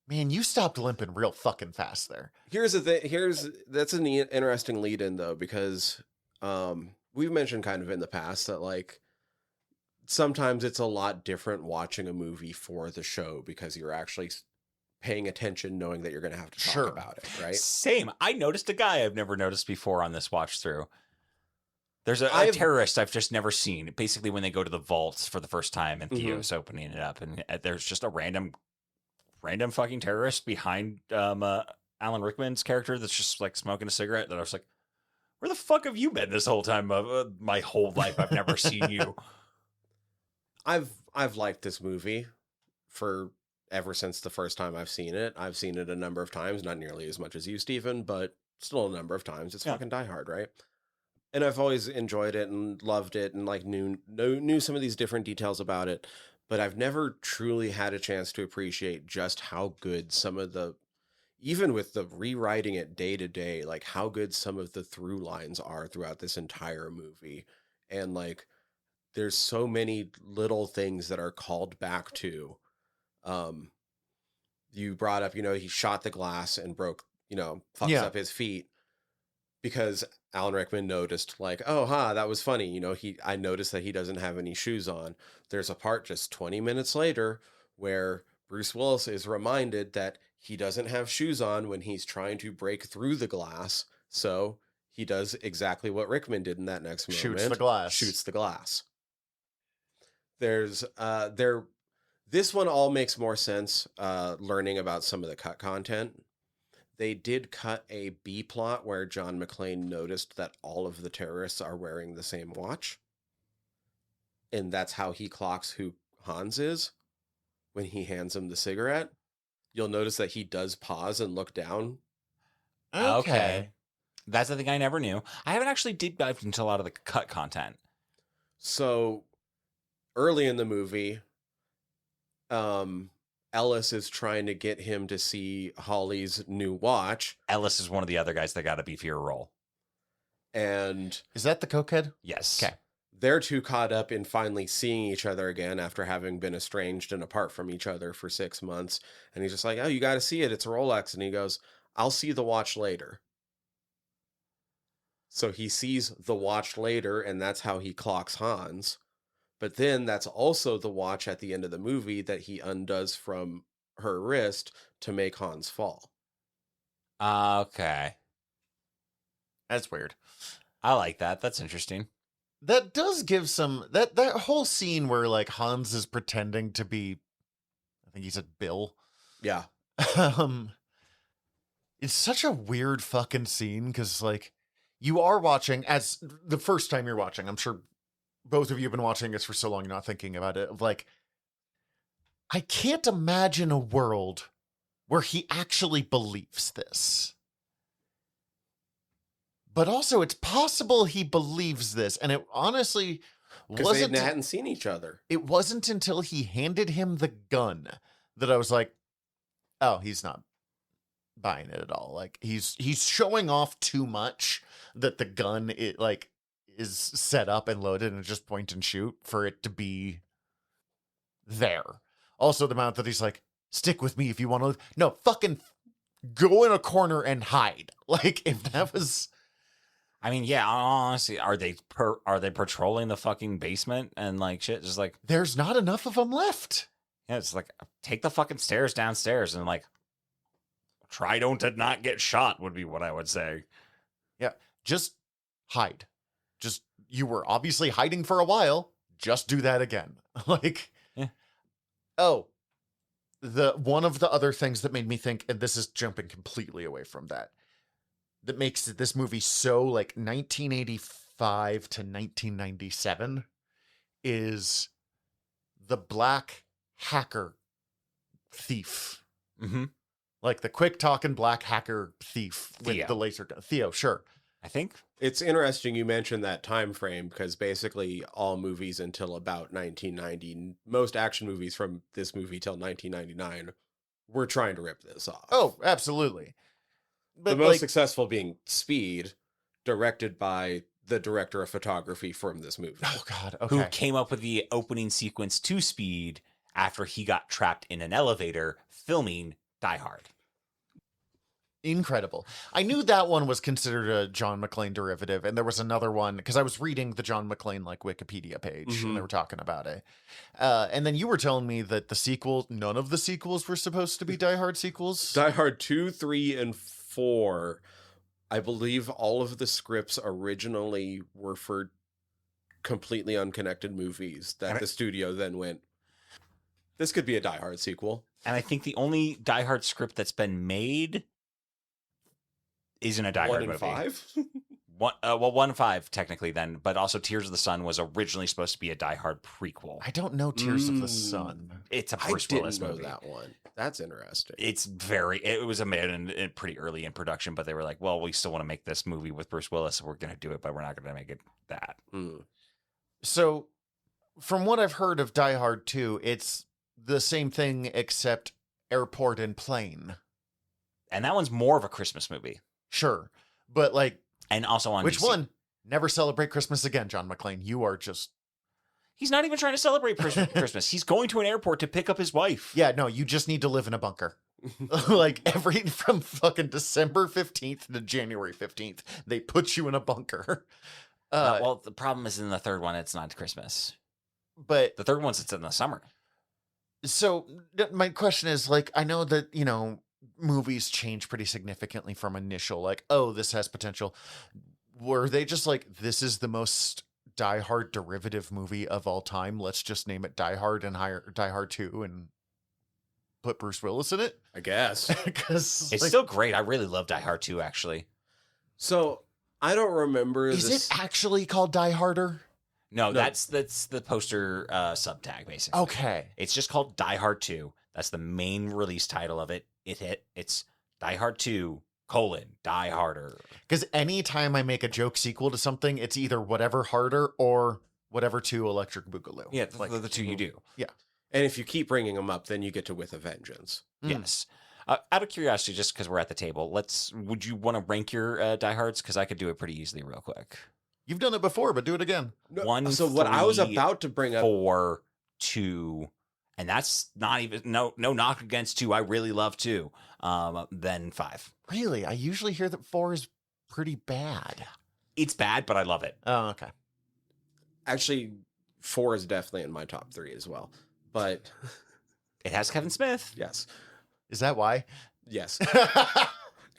man, you stopped limping real fucking fast there. Here's the thing. That's an interesting lead in though, because we've mentioned kind of in the past that like sometimes it's a lot different watching a movie for the show because you're actually paying attention, knowing that you're going to have to talk about it, right? Same. I noticed a guy I've never noticed before on this watch through. There's a terrorist I've just never seen. Basically, when they go to the vaults for the first time and Theo's opening it up, and there's just a random fucking terrorist behind Alan Rickman's character that's just like smoking a cigarette. That I was like, where the fuck have you been this whole time? My whole life, I've never seen you. I've liked this movie for ever since the first time I've seen it. I've seen it a number of times, not nearly as much as you, Stephen, but still a number of times. It's fucking Die Hard, right? And I've always enjoyed it and loved it and like knew some of these different details about it, but I've never truly had a chance to appreciate just how good some of the, even with the rewriting it day to day, like how good some of the through lines are throughout this entire movie. And like, there's so many little things that are called back to. You brought up, he shot the glass and broke, fucks up his feet because Alan Rickman noticed like, oh, that was funny. I noticed that he doesn't have any shoes on. There's a part just 20 minutes later where Bruce Willis is reminded that he doesn't have shoes on when he's trying to break through the glass. So he does exactly what Rickman did in that next moment. Shoots the glass. There's this one all makes more sense learning about some of the cut content. They did cut a B plot where John McClane noticed that all of the terrorists are wearing the same watch. And that's how he clocks who Hans is when he hands him the cigarette. You'll notice that he does pause and look down. Okay. That's the thing I never knew. I haven't actually deep dived into a lot of the cut content. So early in the movie, Ellis is trying to get him to see Holly's new watch. Ellis is one of the other guys that got a beefier role. And is that the cokehead? Yes. Okay. They're too caught up in finally seeing each other again after having been estranged and apart from each other for 6 months. And he's just like, oh, you got to see it. It's a Rolex. And he goes, I'll see the watch later. So he sees the watch later, and that's how he clocks Hans. But then that's also the watch at the end of the movie that he undoes from her wrist to make Hans fall. Okay. That's weird. I like that. That's interesting. That does give some, that whole scene where like Hans is pretending to be, I think he said Bill. Yeah. It's such a weird fucking scene because like you are watching, as the first time you're watching, I'm sure both of you have been watching this for so long, you're not thinking about it. Of like, I can't imagine a world where he actually believes this. But also, it's possible he believes this. And it honestly wasn't. They hadn't seen each other. It wasn't until he handed him the gun that I was like, oh, he's not buying it at all. Like, he's showing off too much that the gun, is set up and loaded and just point and shoot for it to be there. Also, the amount that he's like, stick with me if you want to. No, fucking go in a corner and hide. Like, if that was. I mean, yeah, honestly, are they patrolling the fucking basement and like shit? Just like, There's not enough of them left. yeah, it's like take the fucking stairs downstairs and like try to not get shot would be what I would say. Yeah, just hide. Just you were obviously hiding for a while. Just do that again. Like, yeah. Oh, one of the other things that made me think, and this is jumping completely away from that makes this movie so like 1985 to 1997 is the black hacker thief. Mm-hmm. Like the quick talking black hacker thief with the laser gun. Theo, sure. I think it's interesting you mentioned that time frame because basically all movies until about 1990, most action movies from this movie till 1999 were trying to rip this off. Oh, absolutely. But the most successful being Speed, directed by the director of photography from this movie. Oh, God. Okay. Who came up with the opening sequence to Speed after he got trapped in an elevator filming Die Hard. Incredible. I knew that one was considered a John McClane derivative, and there was another one because I was reading the John McClane like Wikipedia page and they were talking about it. And then you were telling me that the sequel, none of the sequels were supposed to be Die Hard sequels. Die Hard 2, 3, and 4, I believe all of the scripts originally were for completely unconnected movies that the studio then went, this could be a Die Hard sequel. And I think the only Die Hard script that's been made isn't a Die Hard movie. 1 and 5? 1 and 5 technically then, but also Tears of the Sun was originally supposed to be a Die Hard prequel. I don't know Tears of the Sun. It's a Bruce Willis movie. That one. That's interesting. It was made in pretty early in production, but they were like, well, we still want to make this movie with Bruce Willis, so we're going to do it, but we're not going to make it that. So from what I've heard of Die Hard 2, it's the same thing except airport and plane. And that one's more of a Christmas movie. Sure. But like, and also on which DC. one? Never celebrate Christmas again, John McClane. You are just... He's not even trying to celebrate Christmas. He's going to an airport to pick up his wife. Yeah, no, you just need to live in a bunker. Like from fucking December 15th to January 15th, they put you in a bunker. Well, the problem is in the third one, it's not Christmas. But the third one's it's in the summer. So my question is, like, I know that, you know, movies change pretty significantly from initial, like, oh, this has potential. Were they just like, this is the most Die Hard derivative movie of all time, let's just name it Die Hard and Die Hard 2 and put Bruce Willis in it? I guess. Because it's still great. I really love Die Hard 2, actually. So I don't remember. Is it actually called Die Harder? No, that's the poster subtag, basically. Okay. It's just called Die Hard 2. That's the main release title of it. It's Die Hard 2, Die Harder. Because anytime I make a joke sequel to something, it's either whatever harder or whatever 2 Electric Boogaloo. Yeah, the two you do. Yeah. And if you keep bringing them up, then you get to With a Vengeance. Yes. Out of curiosity, just because we're at the table, would you want to rank your Die Hards? Because I could do it pretty easily real quick. You've done it before, but do it again. No, so what I was about to bring up... 4, 2, and that's not even... No knock against 2. I really love 2. Then 5. Really? I usually hear that 4 is pretty bad. It's bad, but I love it. Oh, okay. Actually, 4 is definitely in my top 3 as well. But... It has Kevin Smith. Yes. Is that why? Yes.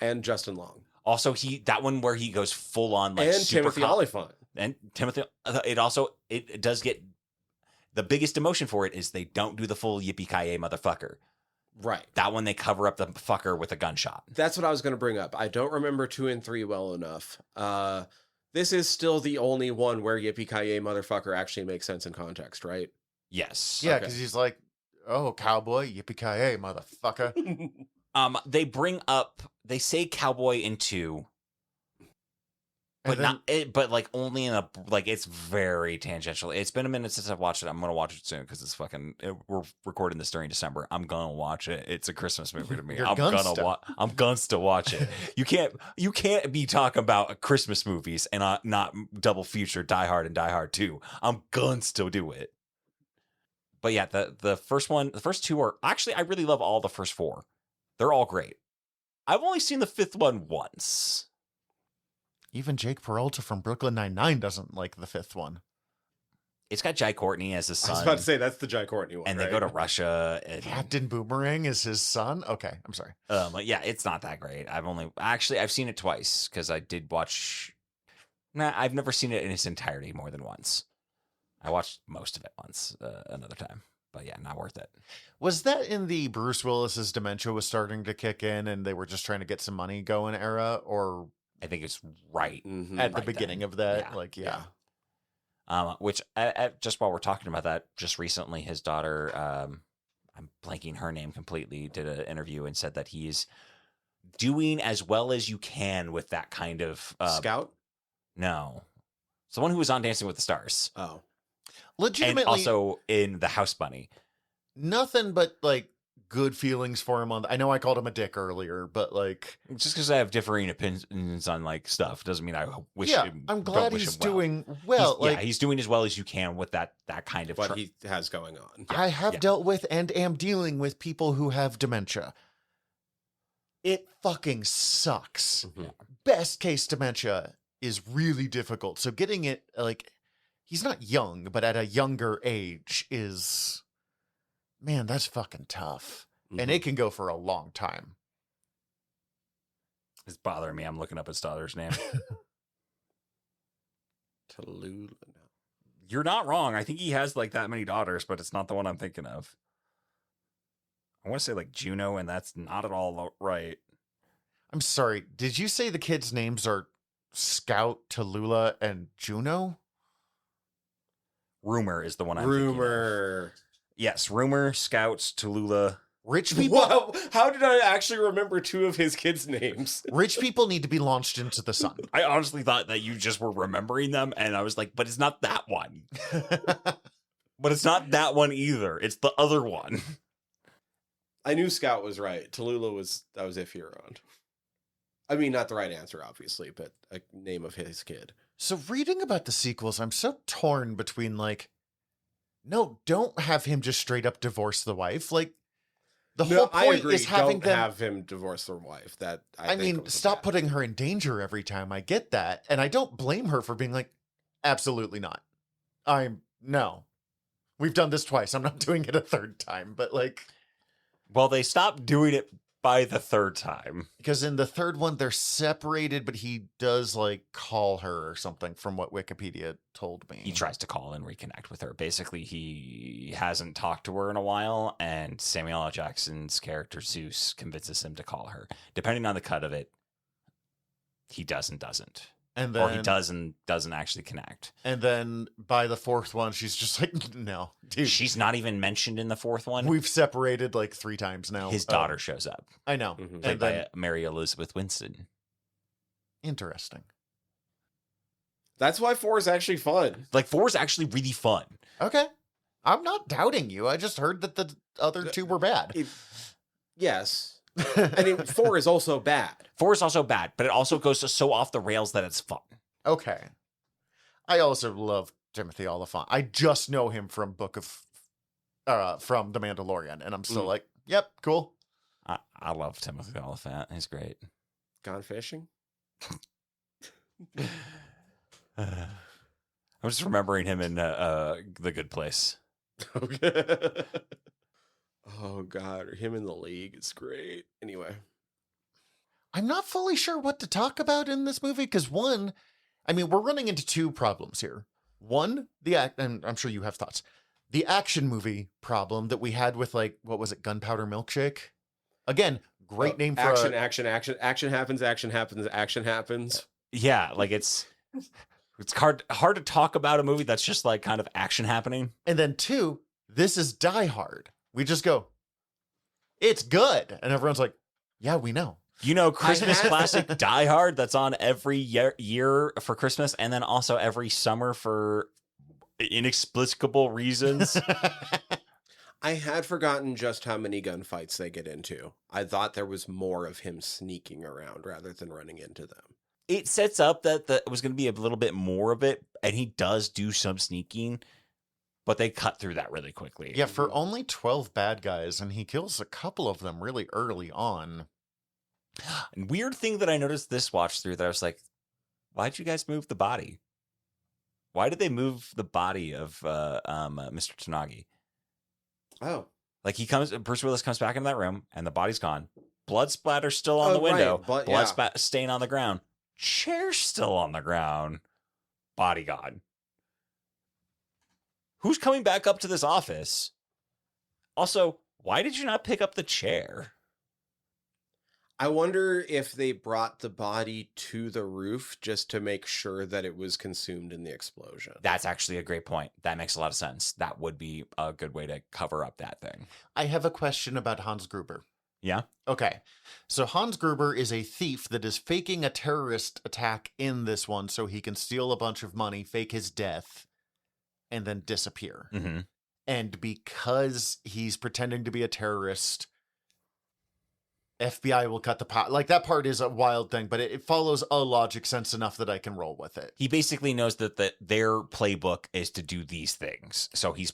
And Justin Long. Also, that one where he goes full on like and super Timothy Olyphant. And Timothy. It does get the biggest emotion for it is they don't do the full yippee-ki-yay motherfucker. Right. That one they cover up the fucker with a gunshot. That's what I was going to bring up. I don't remember 2 and 3 well enough. This is still the only one where yippee-ki-yay motherfucker actually makes sense in context, right? Yes. Yeah, because he's like, oh, cowboy, yippee-ki-yay, motherfucker. They say cowboy in 2, but but like only in a, like, it's very tangential. It's been a minute since I've watched it. I'm going to watch it soon because we're recording this during December. I'm going to watch it. It's a Christmas movie to me. I'm going to watch it. You can't be talking about Christmas movies and not double feature Die Hard and Die Hard 2. I'm going to do it. But yeah, the first 2 are actually, I really love all the first 4. They're all great. I've only seen the 5th one once. Even Jake Peralta from Brooklyn Nine-Nine doesn't like the fifth one. It's got Jai Courtney as his son. I was about to say that's the Jai Courtney one, and right? they go to Russia. And, Captain Boomerang is his son? Okay, I'm sorry. yeah, it's not that great. I've seen it twice because I did watch. Nah, I've never seen it in its entirety more than once. I watched most of it once another time. But yeah, not worth it. Was that in the Bruce Willis's dementia was starting to kick in and they were just trying to get some money going era? Or I think it's right at the beginning of that? Yeah. Which, just while we're talking about that, just recently his daughter, I'm blanking her name completely, did an interview and said that he's doing as well as you can with that kind of... Scout? No. It's the one who was on Dancing with the Stars. Oh. Legitimately. And also in The House Bunny. Nothing but, like, good feelings for him on... I know I called him a dick earlier, but, like... Just because I have differing opinions on, like, stuff doesn't mean I wish him... I'm glad he's doing well. He's doing as well as you can with that kind of... What he has going on. I have dealt with and am dealing with people who have dementia. It fucking sucks. Mm-hmm. Best case dementia is really difficult. So getting it, like... He's not young, but at a younger age is... Man, that's fucking tough. Mm-hmm. And it can go for a long time. It's bothering me. I'm looking up his daughter's name. Tallulah. You're not wrong. I think he has like that many daughters, but it's not the one I'm thinking of. I want to say like Juno, and that's not at all right. I'm sorry. Did you say the kids' names are Scout, Tallulah, and Juno? Rumor is the one I'm thinking of. Yes, Rumor, Scouts, Tallulah. Rich people... Wow, how did I actually remember two of his kids' names? Rich people need to be launched into the sun. I honestly thought that you just were remembering them, and I was like, but it's not that one. But it's not that one either. It's the other one. I knew Scout was right. Tallulah was iffy around. I mean, not the right answer, obviously, but a name of his kid. So reading about the sequels, I'm so torn between, like, no, don't have him just straight up divorce the wife. Like, the whole point is having them have him divorce their wife. That I mean, stop putting her in danger every time. I get that, and I don't blame her for being like, absolutely not. No, we've done this twice. I'm not doing it a third time. But like, well, they stopped doing it by the third time, because in the third one they're separated, but he does like call her or something from what Wikipedia told me. He tries to call and reconnect with her. Basically, he hasn't talked to her in a while, and Samuel L. Jackson's character Zeus convinces him to call her. Depending on the cut of it, he does and doesn't. And then, or he does and doesn't actually connect. And then by the fourth one, she's just like, no, dude. She's not even mentioned in the fourth one. We've separated like 3 times now. His daughter shows up. I know. Mm-hmm. Played by Mary Elizabeth Winstead. Interesting. That's why 4 is actually fun. Like, 4 is actually really fun. Okay. I'm not doubting you. I just heard that the other 2 were bad. Yes. I mean, 4 is also bad. 4 is also bad, but it also goes so off the rails that it's fun. Okay. I also love Timothy Olyphant. I just know him from from The Mandalorian, and I'm still like, yep, cool. I love Timothy Olyphant. He's great. Gone fishing? I'm just remembering him in The Good Place. Okay. Oh, God. Him in the league. It's great. Anyway. I'm not fully sure what to talk about in this movie, because one, I mean, we're running into 2 problems here. One, and I'm sure you have thoughts. The action movie problem that we had with, like, what was it, Gunpowder Milkshake? Again, great name for action happens. Yeah, like it's hard to talk about a movie that's just like kind of action happening. And then 2, this is Die Hard. We just go, it's good. And everyone's like, yeah, we know. You know, Christmas classic Die Hard that's on every year for Christmas and then also every summer for inexplicable reasons. I had forgotten just how many gunfights they get into. I thought there was more of him sneaking around rather than running into them. It sets up that it was going to be a little bit more of it, and he does do some sneaking. But they cut through that really quickly. Yeah, for only 12 bad guys, and he kills a couple of them really early on. And weird thing that I noticed this watch through that I was like, why'd you guys move the body? Why did they move the body of Mr. Tanagi? Oh. Like Bruce Willis comes back into that room and the body's gone. Blood splatter's still on the window. Right. Blood stain on the ground. Chair's still on the ground. Body gone. Who's coming back up to this office? Also, why did you not pick up the chair? I wonder if they brought the body to the roof just to make sure that it was consumed in the explosion. That's actually a great point. That makes a lot of sense. That would be a good way to cover up that thing. I have a question about Hans Gruber. Yeah? Okay. So Hans Gruber is a thief that is faking a terrorist attack in this one so he can steal a bunch of money, fake his death, and then disappear. Mm-hmm. And because he's pretending to be a terrorist, FBI will cut the pot. Like, that part is a wild thing, but it follows a logic sense enough that I can roll with it. He basically knows that their playbook is to do these things. So he's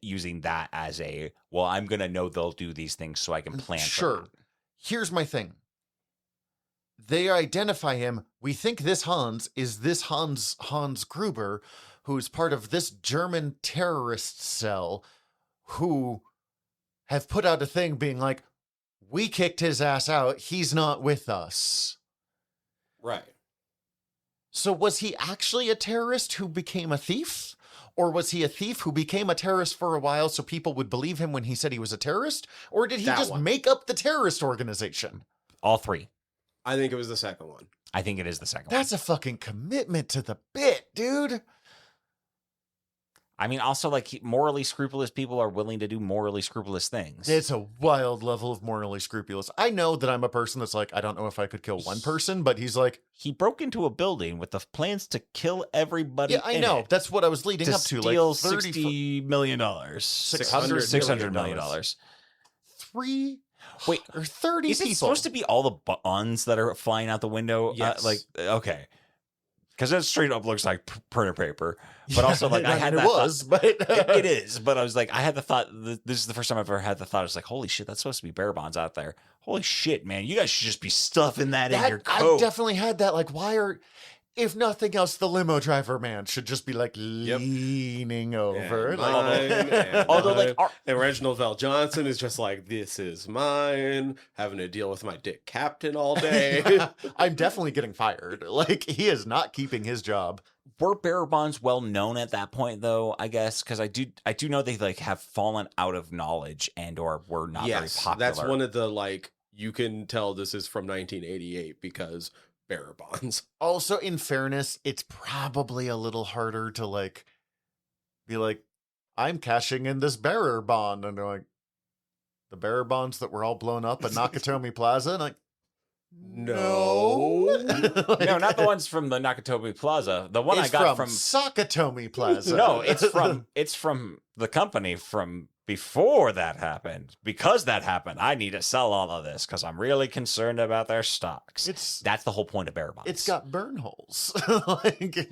using that as I'm going to know they'll do these things so I can plan for Sure. that. Here's my thing. They identify him. We think this Hans is this Hans Gruber, who's part of this German terrorist cell who have put out a thing being like, we kicked his ass out. He's not with us. Right. So was he actually a terrorist who became a thief? Or was he a thief who became a terrorist for a while so people would believe him when he said he was a terrorist? Or did he That just one. make up the terrorist organization? All three. I think it was the second one. I think it is the second That's a fucking commitment to the bit, dude. one. I mean, also, like, morally scrupulous people are willing to do morally scrupulous things. It's a wild level of morally scrupulous. I know that I'm a person that's like, I don't know if I could kill one person, but he's like, He broke into a building with the plans to kill everybody. yeah, I know. That's what I was leading up to. Steal Like $60 million. $600 million. Three Wait, or 30 is people. it supposed to be all the buns that are flying out the window? Yes. Okay. Because that straight up looks like printer paper. But also, like, I had it that was, thought, but it is. But I was like, I had the thought, this is the first time I've ever had the thought. I was like, holy shit, that's supposed to be bearer bonds out there. Holy shit, man. You guys should just be stuffing that in your coat. I definitely had that. Like, why are, if nothing else, the limo driver man should just be like leaning over. And Like, mine, Although, like, and Reginald Val Johnson is just like, this is mine, having to deal with my dick captain all day. I'm definitely getting fired. Like, he is not keeping his job. Were bearer bonds well known at that point, though? I guess because I do know they like have fallen out of knowledge and or were not very popular. That's one of the, like, you can tell this is from 1988 because bearer bonds. Also, in fairness, it's probably a little harder to like be like, I'm cashing in this bearer bond, and they're like, the bearer bonds that were all blown up at Nakatomi Plaza, and like, No. Like, No, not the ones from the Nakatomi Plaza. The one I it's got from Sakatomi Plaza. No, it's from the company from before that happened. Because that happened, I need to sell all of this because I'm really concerned about their stocks. That's the whole point of bearer bonds. It's got burn holes. Like,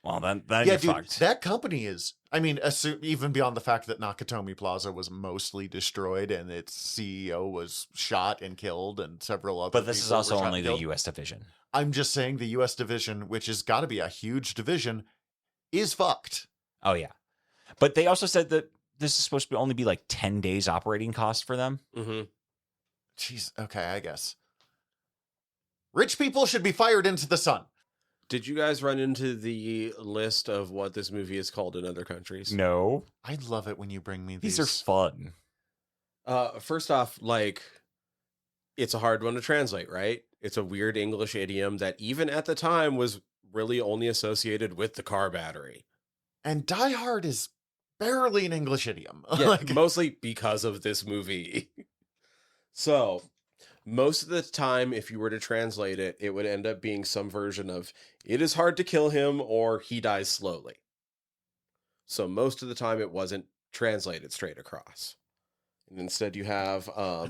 well, then yeah, you're dude, fucked. that company is. I mean, even beyond the fact that Nakatomi Plaza was mostly destroyed and its CEO was shot and killed, and several other. But this is people also were shot only and the killed. U.S. division. I'm just saying the U.S. division, which has got to be a huge division, is fucked. Oh yeah, but they also said that this is supposed to only be like 10 days operating cost for them. Mm-hmm. Jeez. Okay, I guess. Rich people should be fired into the sun. Did you guys run into the list of what this movie is called in other countries? No, I love it when you bring me these are fun. First off, like, it's a hard one to translate, right? It's a weird English idiom that even at the time was really only associated with the car battery. And Die Hard is barely an English idiom. Yeah, Like, mostly because of this movie. So, most of the time, if you were to translate it, it would end up being some version of, it is hard to kill him, or he dies slowly. So most of the time, it wasn't translated straight across. And instead, you have...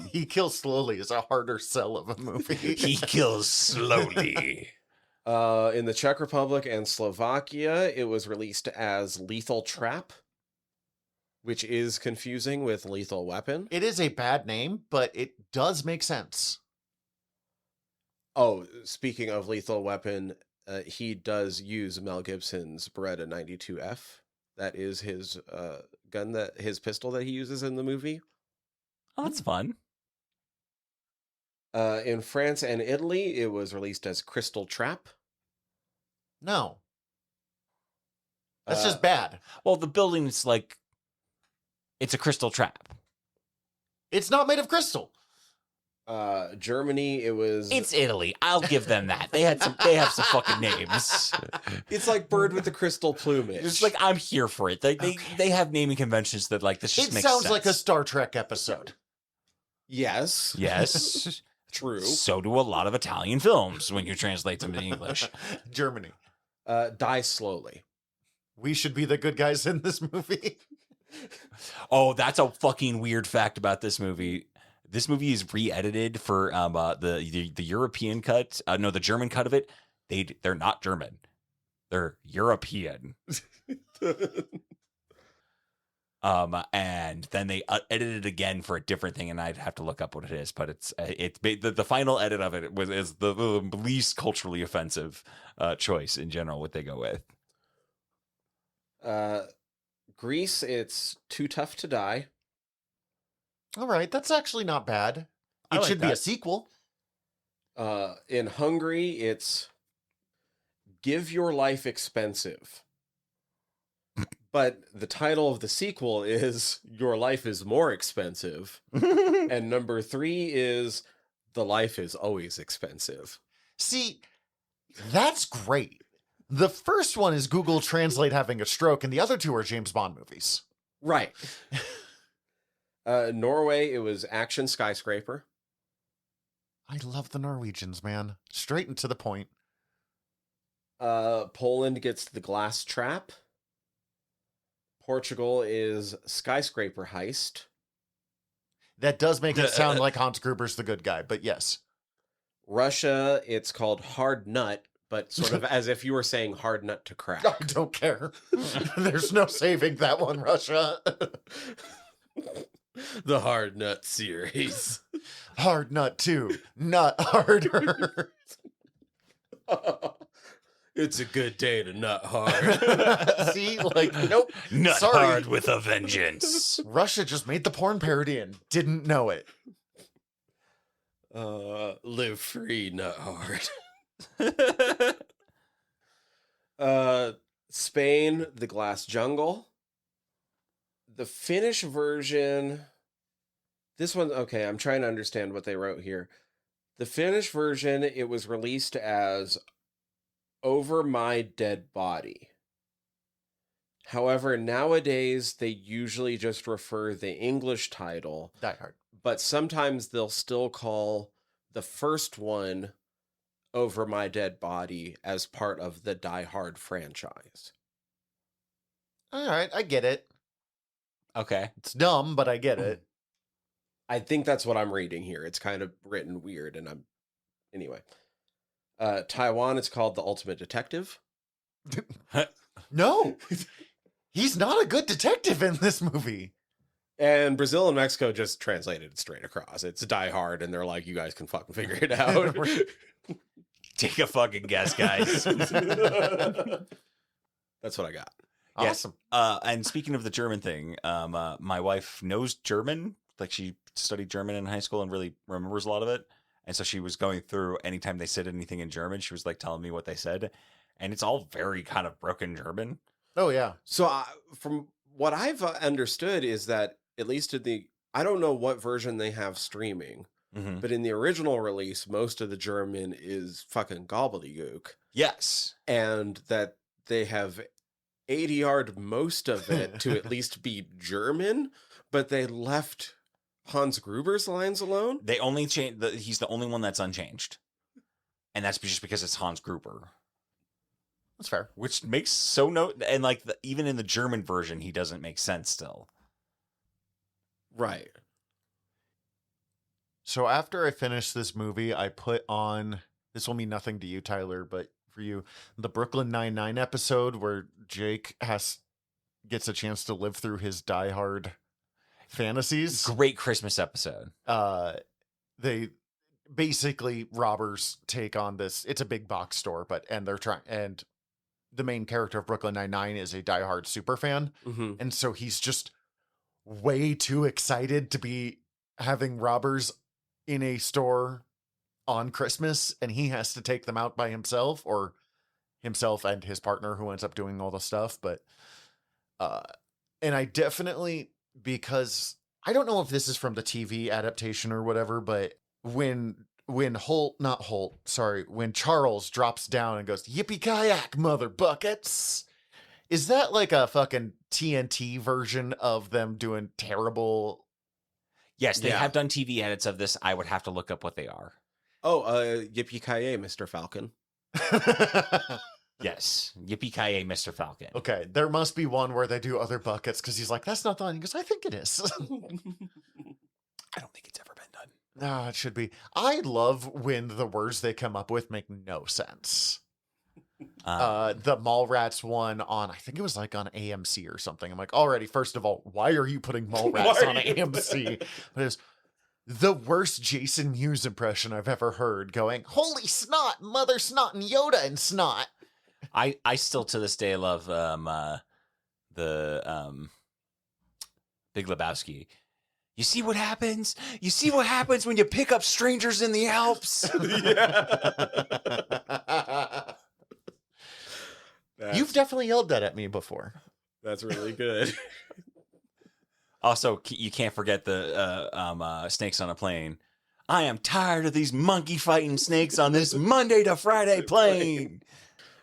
He Kills Slowly is a harder sell of a movie. He kills slowly. in the Czech Republic and Slovakia, it was released as Lethal Trap, which is confusing with Lethal Weapon. It is a bad name, but it does make sense. Oh, speaking of Lethal Weapon, he does use Mel Gibson's Beretta 92F. That is his his pistol that he uses in the movie. Oh, that's fun. In France and Italy, it was released as Crystal Trap. No. That's just bad. Well, the building is like, it's a crystal trap. It's not made of crystal. Germany, it was. It's Italy. I'll give them that. They have some fucking names. It's like bird with the crystal plumage. It's like, I'm here for it. They have naming conventions that like this just makes sense. It sounds like a Star Trek episode. Yes. Yes. True. So do a lot of Italian films when you translate them to English. Germany. Die slowly. We should be the good guys in this movie. Oh, that's a fucking weird fact about this movie. This movie is re-edited for the European cut. No, the German cut of it. They're not German. They're European. And then they edited it again for a different thing, and I'd have to look up what it is. But it's the final edit of it is the least culturally offensive choice in general. What they go with. Greece, it's Too Tough to Die. All right, that's actually not bad. I It like should be a that. sequel. In Hungary, it's Give Your Life Expensive. But the title of the sequel is Your Life is More Expensive. And number 3 is The Life is Always Expensive. See, that's great. The first one is Google Translate having a stroke, and the other two are James Bond movies. Right. Norway, it was Action Skyscraper. I love the Norwegians, man. Straight and to the point. Poland gets The Glass Trap. Portugal is Skyscraper Heist. That does make it sound like Hans Gruber's the good guy, but yes. Russia, it's called Hard Nut, but sort of as if you were saying hard nut to crack. I don't care. There's no saving that one, Russia. The Hard Nut series. Hard nut too. Nut harder. It's a good day to nut hard. See, like, nope. Nut Sorry. hard with a vengeance. Russia just made the porn parody and didn't know it. Live free, nut hard. Spain, The Glass Jungle. The Finnish version. This one, okay, I'm trying to understand what they wrote here. The Finnish version, it was released as Over My Dead Body. However, nowadays they usually just refer the English title, Die Hard. but sometimes they'll still call the first one Over My Dead Body as part of the Die Hard franchise. All right, I get it. Okay. It's dumb, but I get it. I think that's what I'm reading here. It's kind of written weird, and anyway. Taiwan, it's called The Ultimate Detective. No, he's not a good detective in this movie. And Brazil and Mexico just translated it straight across. It's Die Hard, and they're like, you guys can fucking figure it out. Take a fucking guess, guys. That's what I got. Awesome. And speaking of the German thing, my wife knows German. Like, she studied German in high school and really remembers a lot of it. And so she was going through, anytime they said anything in German, she was like telling me what they said. And it's all very kind of broken German. Oh, yeah. So from what I've understood is that, at least I don't know what version they have streaming, Mm-hmm. but in the original release, most of the German is fucking gobbledygook. Yes. And that they have ADR'd most of it to at least be German, but they left Hans Gruber's lines alone. They only change. He's the only one that's unchanged. And that's just because it's Hans Gruber. That's fair. Which makes and like even in the German version, he doesn't make sense still. Right. So after I finish this movie, I put on, this will mean nothing to you, Tyler, but for you, the Brooklyn Nine-Nine episode where Jake gets a chance to live through his Die Hard fantasies. Great Christmas episode. They basically robbers take on this. It's a big box store, and they're trying, and the main character of Brooklyn Nine-Nine is a diehard super fan. Mm-hmm. And so he's just way too excited to be having robbers in a store on Christmas, and he has to take them out by himself, or himself and his partner who ends up doing all the stuff. But and I definitely, because I don't know if this is from the TV adaptation or whatever, but when when Charles drops down and goes, "Yippee kayak, mother buckets," is that like a fucking TNT version of them doing terrible? Yes, they Yeah. have done TV edits of this. I would have to look up what they are. Oh, yippee-ki-yay, Mr. Falcon. Yes, yippee-ki-yay, Mr. Falcon. Okay, there must be one where they do other buckets, because he's like, "That's not the one." He goes, "I think it is." I don't think it's ever been done. No, it should be. I love when the words they come up with make no sense. The Mallrats one on, I think it was like on AMC or something. I'm like, already, first of all, why are you putting Mallrats on AMC? But it's the worst Jason Mewes impression I've ever heard, going, "Holy snot, mother snot and Yoda and snot." I still to this day love the Big Lebowski. You see what happens? You see what happens when you pick up strangers in the Alps? You've definitely yelled that at me before. That's really good. Also, you can't forget the snakes on a plane. I am tired of these monkey fighting snakes on this Monday to Friday plane.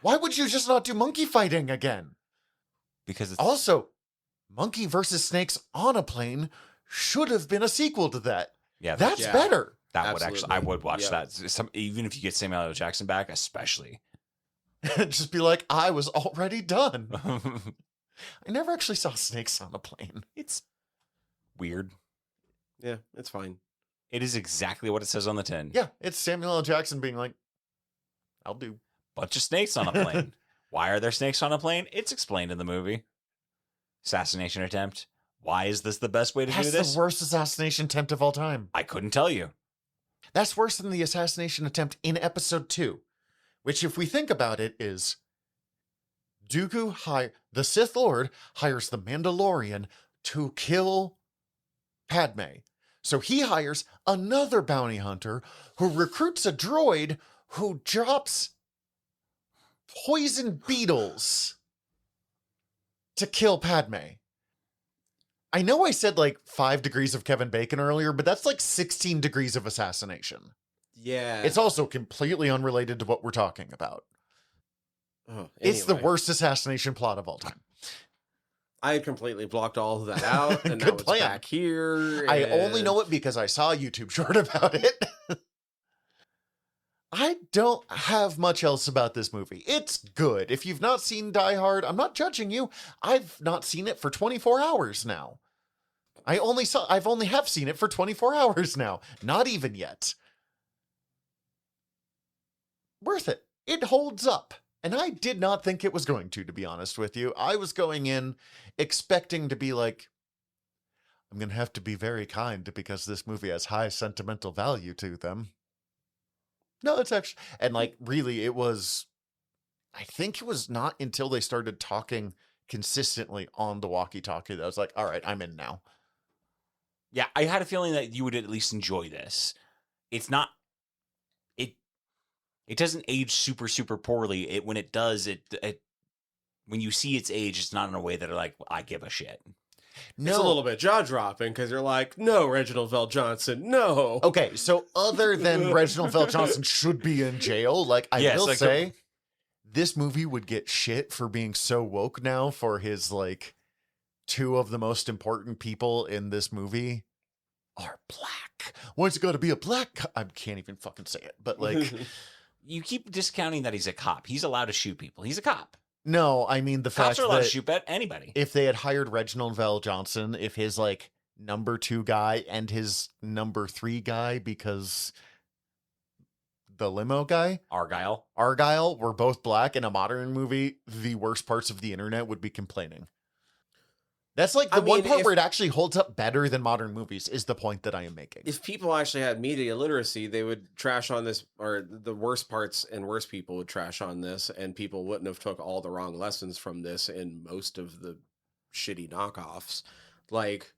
Why would you just not do monkey fighting again? Because it's Also, monkey versus snakes on a plane should have been a sequel to that. yeah, That's Yeah. better. that would actually I absolutely. would watch Yep. that. Even if you get Samuel L. Jackson back, especially. Just be like, I was already done. I never actually saw snakes on a plane. It's weird. Yeah, it's fine. It is exactly what it says on the tin. Yeah, it's Samuel L. Jackson being like, "I'll do." Bunch of snakes on a plane. Why are there snakes on a plane? It's explained in the movie. Assassination attempt. Why is this the best way to That's do this? the worst assassination attempt of all time. I couldn't tell you. That's worse than the assassination attempt in episode 2, which, if we think about it, is the Sith Lord hires the Mandalorian to kill Padme. So he hires another bounty hunter who recruits a droid who drops poison beetles to kill Padme. I know I said like 5 degrees of Kevin Bacon earlier, but that's like 16 degrees of assassination. Yeah. It's also completely unrelated to what we're talking about. Oh, It's the anyway. worst assassination plot of all time. I had completely blocked all of that out, and now Good it's plan. back here. I only and- know it because I saw a YouTube short about it. I don't have much else about this movie. It's good. If you've not seen Die Hard, I'm not judging you. I've not seen it for 24 hours now. I've only have seen it for 24 hours now. Not even yet. Worth it. It holds up. And I did not think it was going to be honest with you. I was going in expecting to be like, I'm going to have to be very kind because this movie has high sentimental value to them. No, it's actually, and like, really, it was, I think it was not until they started talking consistently on the walkie-talkie that I was like, all right, I'm in now. Yeah, I had a feeling that you would at least enjoy this. It's not. It doesn't age super super poorly. When it does, when you see its age, it's not in a way that are like I give a shit. No. It's a little bit jaw-dropping because you're like, no, Reginald Vell Johnson, no. Okay, so other than Reginald Vell Johnson should be in jail, like I Yes, will like say, this movie would get shit for being so woke now for his like 2 of the most important people in this movie are black. Why's it got to be a black? I can't even fucking say it, but like, You keep discounting that he's a cop. He's allowed to shoot people. He's a cop. no, I mean the Cops fact are allowed to that shoot at anybody. if they had hired Reginald Vell Johnson, if his like number 2 guy and his number 3 guy, because the limo guy, Argyle. Argyle, were both black in a modern movie, the worst parts of the internet would be complaining. That's like the I one mean, part if- where it actually holds up better than modern movies is the point that I am making. If people actually had media literacy, they would trash on this, or the worst parts and worst people would trash on this, and people wouldn't have took all the wrong lessons from this in most of the shitty knockoffs. Like,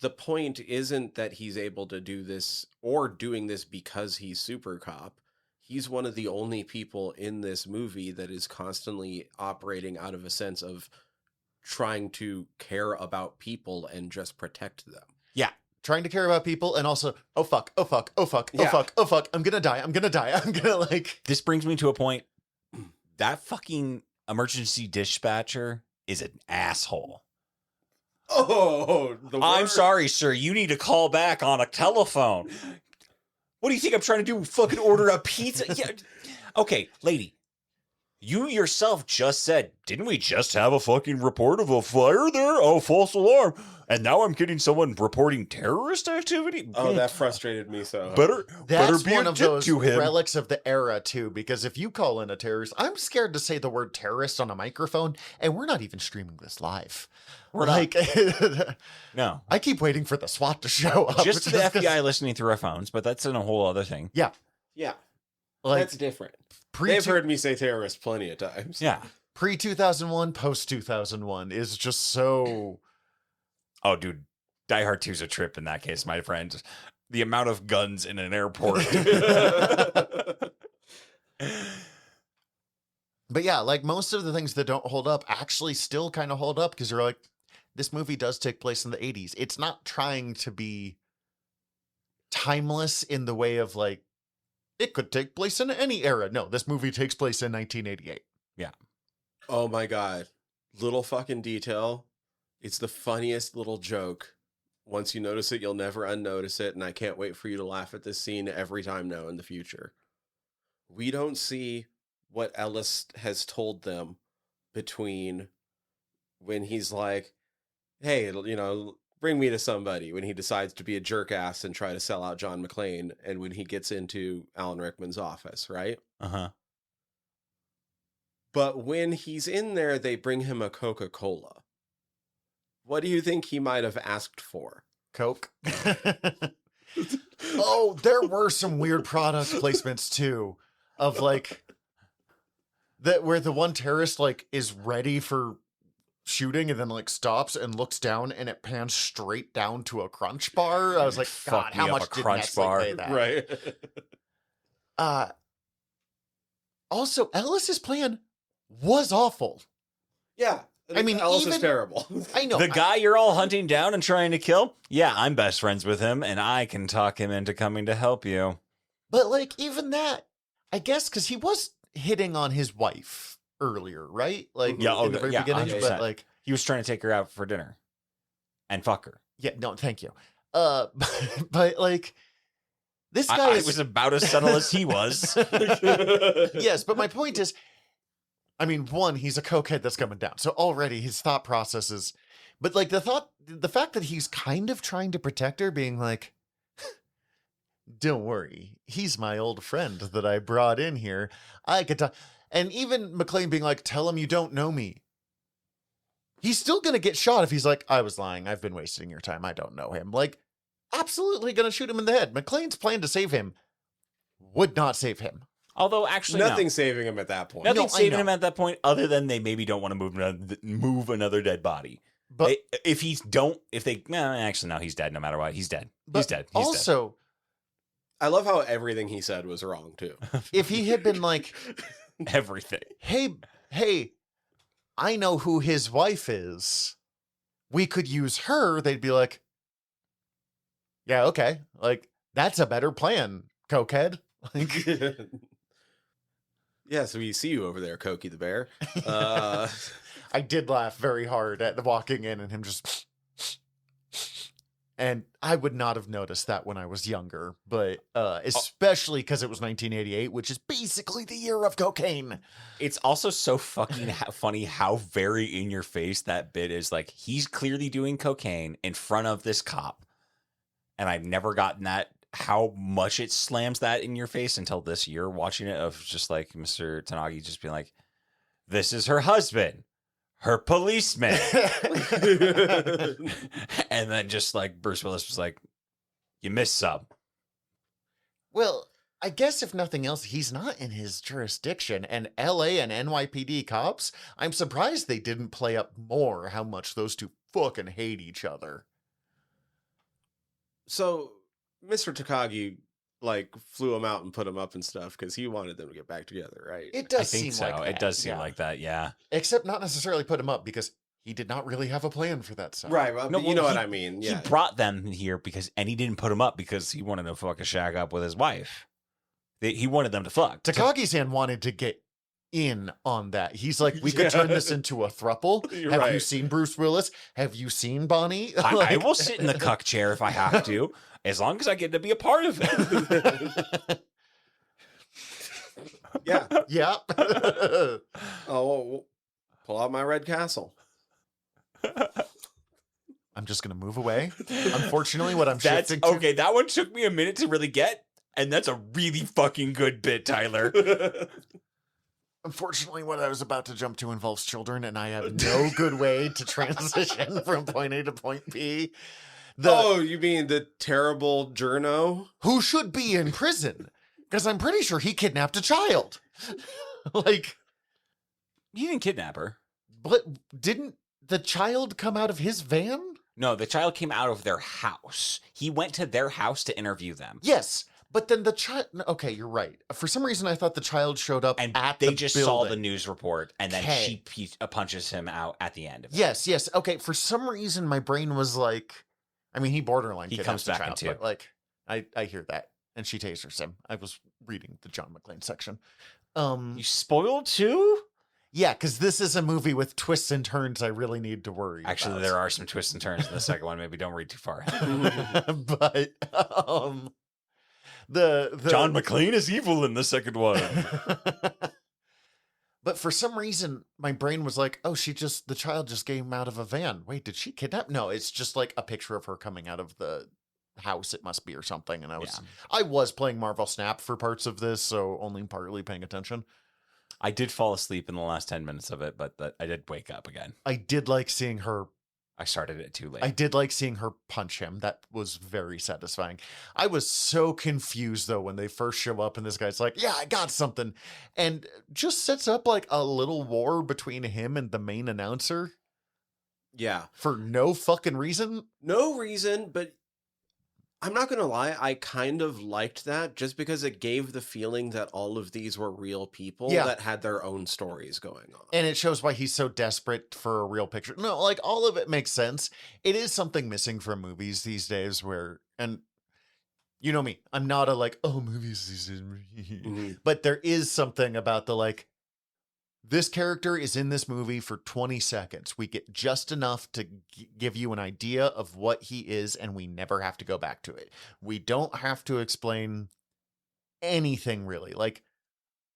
the point isn't that he's able to do this or doing this because he's Super Cop. He's one of the only people in this movie that is constantly operating out of a sense of trying to care about people and just protect them. Yeah. Trying to care about people and also, oh fuck, oh fuck, oh fuck, oh Yeah. fuck, oh fuck, I'm gonna die, I'm gonna like... This brings me to a point. That fucking emergency dispatcher is an asshole. Oh, I'm sorry, sir. You need to call back on a telephone. What do you think I'm trying to do? Fucking order a pizza? Yeah. Okay, lady. You yourself just said, didn't we just have a fucking report of a fire there? Oh, false alarm. And now I'm getting someone reporting terrorist activity? Oh, that frustrated me so. better That's be one a of dick those to him. relics of the era, too, because if you call in a terrorist, I'm scared to say the word terrorist on a microphone, and we're not even streaming this live. We're not. like, No. I keep waiting for the SWAT to show up. Just to the FBI listening through our phones, but that's in a whole other thing. yeah, Like, that's different. They've heard me say terrorist plenty of times. Yeah. pre-2001, post-2001 is just so... Oh, dude. Die Hard 2's a trip in that case, my friend. The amount of guns in an airport. But yeah, like most of the things that don't hold up actually still kind of hold up because you're like, this movie does take place in the 80s. It's not trying to be timeless in the way of like, it could take place in any era. No, this movie takes place in 1988. Oh my god. Little fucking detail. It's the funniest little joke. Once you notice it, you'll never unnotice it, and I can't wait for you to laugh at this scene every time now in the future. We don't see what Ellis has told them between when he's like, hey, bring me to somebody, when he decides to be a jerk ass and try to sell out John McClane, and when he gets into Alan Rickman's office, right? Uh-huh. But when he's in there, they bring him a Coca-Cola. What do you think he might have asked for? Coke. Oh, there were some weird product placements too, of like that where the one terrorist like is ready for shooting and then like stops and looks down and it pans straight down to a Crunch bar. I was like, Fuck God, me how up, much a did Crunch Nestle bar. pay that? Right. Also, Ellis's plan was awful. Yeah. I mean, Ellis is even- terrible. I know. The guy you're all hunting down and trying to kill? Yeah, I'm best friends with him, and I can talk him into coming to help you. But like even that, I guess, because he was hitting on his wife earlier, right? Like Yeah, in the very beginning. 100%. But like, He was trying to take her out for dinner. And fuck her. yeah, no, thank you. But like this guy I is was about as subtle as he was. yes, but my point is, I mean, one, he's a cokehead that's coming down. So already his thought process is, but like the fact that he's kind of trying to protect her, being like, don't worry, he's my old friend that I brought in here. I could talk. And even McClane being like, tell him you don't know me. He's still going to get shot if he's like, I was lying. I've been wasting your time. I don't know him. Like, absolutely going to shoot him in the head. McClane's plan to save him would not save him. Although, actually, Nothing's saving him at that point. Nothing's No, I saving know. him at that point, other than they maybe don't want to move another dead body. But Actually, no, he's dead no matter what. He's dead. but He's dead. He's also, I love how everything he said was wrong, too. if he had been like, dead. Everything. hey, I know who his wife is. We could use her. They'd be like, yeah, okay. Like, that's a better plan, cokehead. Like, Yeah, so we see you over there, Cokie the Bear. I did laugh very hard at walking in and him just... And I would not have noticed that when I was younger, but especially because it was 1988, which is basically the year of cocaine. It's also so fucking funny how very in your face that bit is. Like, he's clearly doing cocaine in front of this cop. And I've never gotten that, how much it slams that in your face until this year watching it, of just like Mr. Tanagi just being like, this is her husband. her policeman. And then just like Bruce Willis was like, you missed some. Well, I guess if nothing else, he's not in his jurisdiction. And LA and NYPD cops, I'm surprised they didn't play up more how much those two fucking hate each other. So, Mr. Takagi, like, flew him out and put him up and stuff because he wanted them to get back together, right? It does I think seem so. like that. It does seem yeah. like that, yeah. Except not necessarily put him up because he did not really have a plan for that stuff. Right, well, No, you know well, what I mean. Yeah. He brought them here and he didn't put him up because he wanted to fucking shag up with his wife. He wanted them to fuck. Takagi-san wanted to get in on that. He's like, we could turn this into a thruple. You're Have you right. seen Bruce Willis? Have you seen Bonnie? I will sit in the cuck chair if I have to, as long as I get to be a part of it. Yeah. Yeah. Oh, well, pull out my red castle. I'm just going to move away. Unfortunately, what I'm shifting to... Okay, that one took me a minute to really get, and that's a really fucking good bit, Tyler. Unfortunately, what I was about to jump to involves children, and I have no good way to transition from point A to point B. Oh, you mean the terrible journo? Who should be in prison? Because I'm pretty sure he kidnapped a child. Like, He didn't kidnap her. but didn't the child come out of his van? No, the child came out of their house. He went to their house to interview them. Yes, but then the child... Okay, you're right. For some reason, I thought the child showed up And at they the just building. saw the news report, and then Okay. she punches him out at the end of it. Yes. Okay, for some reason, my brain was like... I mean, he borderline He kidnaps comes the back in child, two. but like, I hear that. And she tasers him. I was reading the John McClane section. You spoiled too? Yeah, because this is a movie with twists and turns I really need to worry Actually, about. there are some twists and turns in the second one. Maybe don't read too far. But the John McClane is evil in the second one. But for some reason, my brain was like, oh, the child just came out of a van. Wait, did she kidnap? No, it's just like a picture of her coming out of the house, it must be, or something. And I was playing Marvel Snap for parts of this, so only partly paying attention. I did fall asleep in the last 10 minutes of it, but I did wake up again. I did like seeing her. I started it too late. I did like seeing her punch him. That was very satisfying. I was so confused, though, when they first show up and this guy's like, yeah, I got something. And just sets up like a little war between him and the main announcer Yeah. for no fucking reason. No reason, but I'm not going to lie. I kind of liked that just because it gave the feeling that all of these were real people that had their own stories going on. And it shows why he's so desperate for a real picture. No, like all of it makes sense. It is something missing from movies these days where, and you know me, I'm not a like, oh, movies these days. Mhm. But there is something about the like, this character is in this movie for 20 seconds. We get just enough to give you an idea of what he is, and we never have to go back to it. We don't have to explain anything really. Like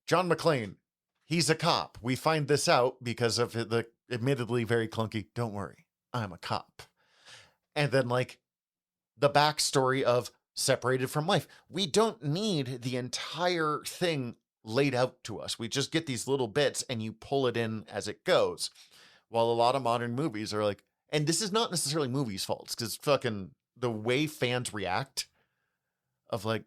John McClane, he's a cop. We find this out because of the admittedly very clunky, don't worry, I'm a cop. And then like the backstory of separated from life. We don't need the entire thing laid out to us. We just get these little bits and you pull it in as it goes. While a lot of modern movies are like, and this is not necessarily movies' faults, because fucking the way fans react of like,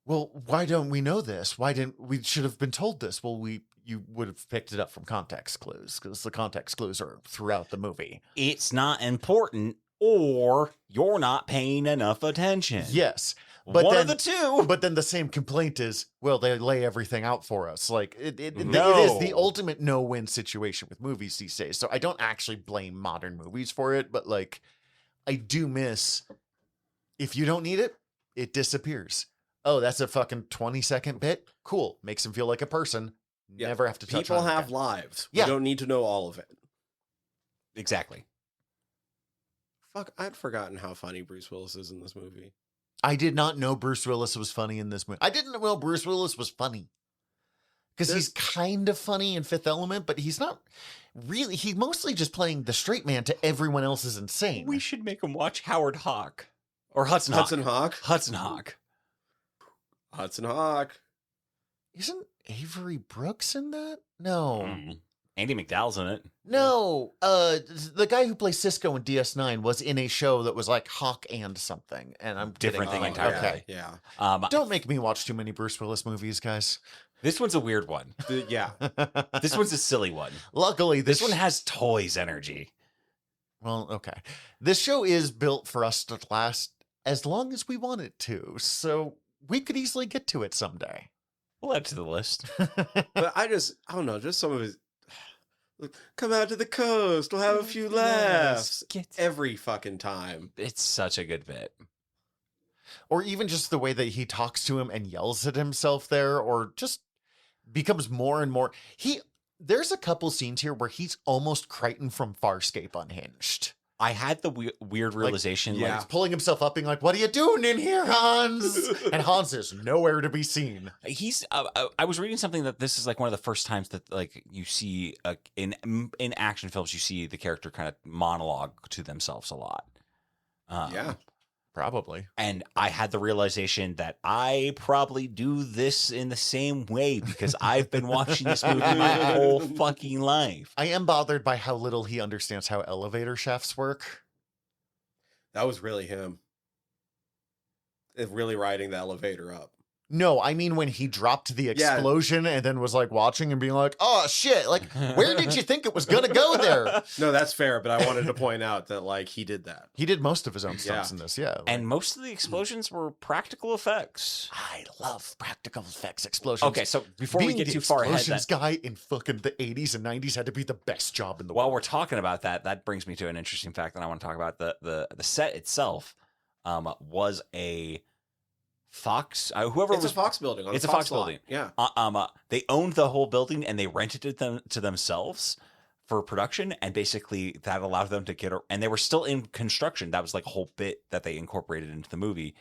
well, why don't we know this? Why didn't we should have been told this? Well, you would have picked it up from context clues, because the context clues are throughout the movie. It's not important, or you're not paying enough attention. Yes. But one then, of the two. But then the same complaint is, well, they lay everything out for us. Like it is No. the ultimate no-win situation with movies these days. So I don't actually blame modern movies for it, but like I do miss, if you don't need it, it disappears. Oh, that's a fucking 20-second bit. Cool. Makes him feel like a person. Yeah. Never have to touch People on it have again. lives. Yeah. We don't need to know all of it. Exactly. Fuck, I'd forgotten how funny Bruce Willis is in this movie. I did not know Bruce Willis was funny in this movie. I didn't know Bruce Willis was funny. Because he's kind of funny in Fifth Element, but he's not really. He's mostly just playing the straight man to everyone else's insane. We should make him watch Howard Hawk. Or Hudson Hawk. Hudson Hawk? Hudson Hawk. Hudson Hawk. Isn't Avery Brooks in that? No. Andy McDowell's in it. No, the guy who plays Cisco in DS9 was in a show that was like Hawk and something, and I'm Different getting- thing entirely. Okay, Yeah. don't make me watch too many Bruce Willis movies, guys. This one's a weird one. Yeah. This one's a silly one. Luckily, This one has toys energy. Well, okay. This show is built for us to last as long as we want it to, so we could easily get to it someday. We'll add to the list. But I don't know, just some of his. Look, come out to the coast. We'll have a few laughs every fucking time. It's such a good bit. Or even just the way that he talks to him and yells at himself there, or just becomes more and more. There's a couple scenes here where he's almost Crichton from Farscape unhinged. I had the weird realization. yeah. He's pulling himself up, being like, "What are you doing in here, Hans?" And Hans is nowhere to be seen. He's. I was reading something that this is like one of the first times that like you see in action films you see the character kind of monologue to themselves a lot. Yeah. Probably. And I had the realization that I probably do this in the same way because I've been watching this movie my whole fucking life. I am bothered by how little he understands how elevator shafts work. That was really him. Really riding the elevator up. No, I mean when he dropped the explosion and then was like watching and being like, "Oh shit, like where did you think it was gonna go there?" No, that's fair, but I wanted to point out that like he did that. He did most of his own stunts in this, yeah. Like, And most of the explosions were practical effects. I love practical effects explosions. Okay, so before we Being get the too far ahead, explosions guy in fucking the 80s and 90s had to be the best job in the while world. we're talking about that, that brings me to an interesting fact that I want to talk about. The set itself was a Fox. Whoever It's was a Fox building. It's a Fox building. Yeah. They owned the whole building and they rented it to themselves for production, and basically that allowed them to get. And they were still in construction. That was like a whole bit that they incorporated into the movie,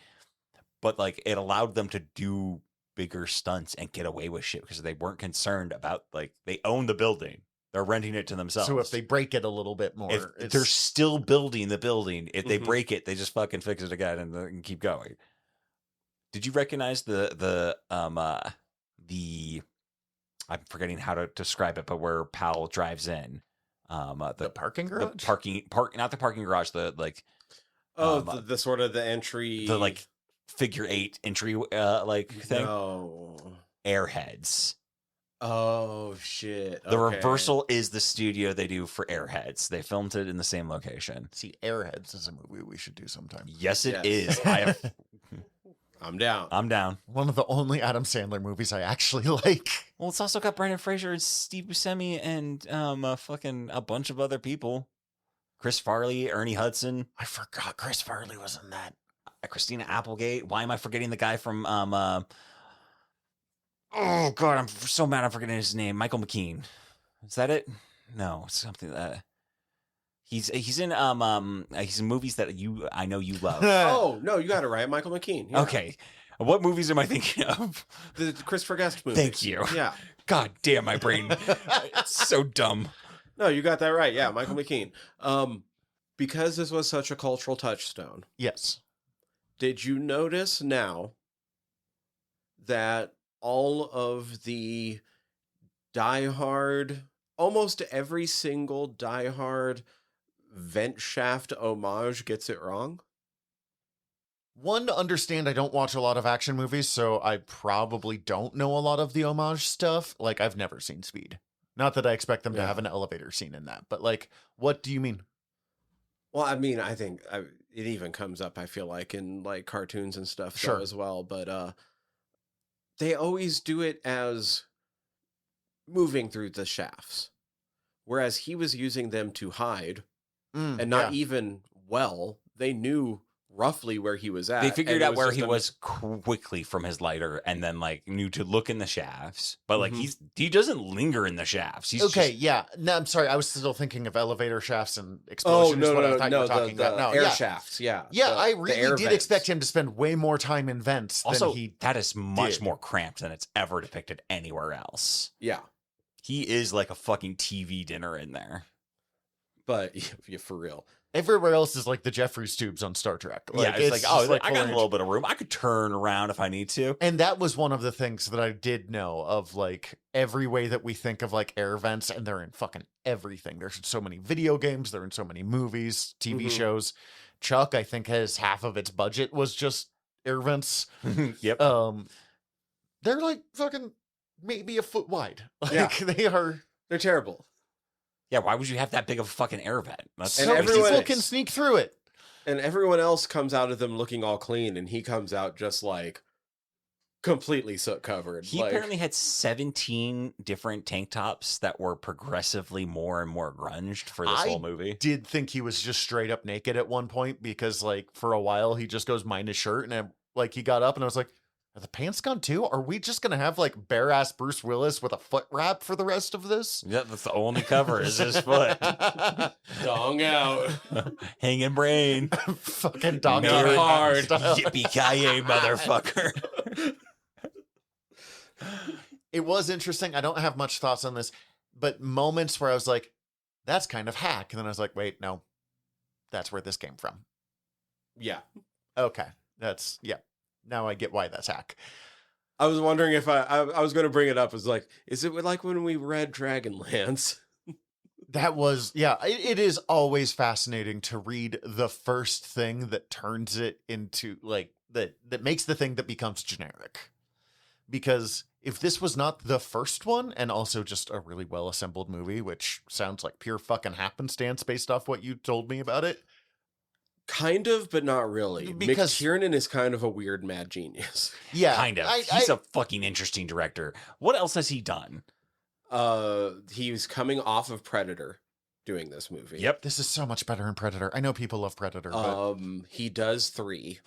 but like it allowed them to do bigger stunts and get away with shit because they weren't concerned about like they own the building. They're renting it to themselves. So if they break it a little bit more, if they're still building the building. If they break it, they just fucking fix it again and keep going. Did you recognize the I'm forgetting how to describe it, but where Powell drives in, the parking garage, not the parking garage, the like, the sort of the entry, the like figure 8 entry like thing. No. Airheads. Oh shit! The reversal is the studio they do for Airheads. They filmed it in the same location. See, Airheads is a movie we should do sometime. Yes, it is. I'm down. I'm down. One of the only Adam Sandler movies I actually like. Well, it's also got Brendan Fraser and Steve Buscemi and fucking a bunch of other people. Chris Farley, Ernie Hudson. I forgot Chris Farley was in that. Christina Applegate. Why am I forgetting the guy from oh god, I'm so mad I'm forgetting his name. Michael McKean. Is that it? No, it's something that he's in movies that I know you love. Oh no, you got it right, Michael McKean. Yeah. Okay. What movies am I thinking of? The Christopher Guest movie. Thank you. Yeah. God damn, my brain. It's so dumb. No, you got that right. Yeah, Michael McKean. Because this was such a cultural touchstone. Yes. Did you notice now that all of the almost every single Die Hard vent shaft homage gets it wrong? One, to understand I don't watch a lot of action movies, so I probably don't know a lot of the homage stuff. Like, I've never seen Speed. Not that I expect them to have an elevator scene in that, but like, what do you mean? Well, I mean, I think it even comes up, I feel like, in like cartoons and stuff Sure. as well. But they always do it as moving through the shafts. Whereas he was using them to hide and not even they knew roughly where he was at. They figured out where he was quickly from his lighter and then like knew to look in the shafts. But like he doesn't linger in the shafts. He's okay, just... yeah. No, I'm sorry. I was still thinking of elevator shafts and explosions. Oh, what I thought you were talking about. No, air shafts, yeah. Yeah, I I really did expect him to spend way more time in vents also, than he that is much did. more cramped than it's ever depicted anywhere else. Yeah. He is like a fucking TV dinner in there. but yeah, for real. Everywhere else is like the Jeffries tubes on Star Trek. Yeah, it's like, just oh, I got a hilarious. little bit of room. I could turn around if I need to. And that was one of the things that I did know of, like, every way that we think of, like, air vents, and they're in fucking everything. There's so many video games, they're in so many movies, TV shows. Chuck, I think, has half of its budget was just air vents. Yep. They're, like, fucking maybe a foot wide. Like, Yeah. They're terrible. Yeah, why would you have that big of a fucking air vent? And so everyone people can sneak through it. And everyone else comes out of them looking all clean, and he comes out just like completely soot covered. He apparently had 17 different tank tops that were progressively more and more grunged for this whole movie. Did think he was just straight up naked at one point, because like for a while he just goes minus shirt, and like he got up and I was like, are the pants gone too? Are we just gonna have like bare ass Bruce Willis with a foot wrap for the rest of this? Yeah, that's the only cover is his foot. Dong out. Hanging brain. Fucking dog Not hard. Yippee-ki-yay, motherfucker. It was interesting. I don't have much thoughts on this, but moments where I was like, that's kind of hack. And then I was like, wait, no, that's where this came from. Yeah. Okay. Yeah. Now I get why that's hack. I was wondering if I was going to bring it up as like, is it like when we read Dragonlance? That was, yeah, it is always fascinating to read the first thing that turns it into like that makes the thing that becomes generic. Because if this was not the first one, and also just a really well assembled movie, which sounds like pure fucking happenstance based off what you told me about it. Kind of, but not really. Because McTiernan is kind of a weird mad genius. Yeah. Kind of. He's a fucking interesting director. What else has he done? He was coming off of Predator doing this movie. Yep. This is so much better in Predator. I know people love Predator, but he does 3.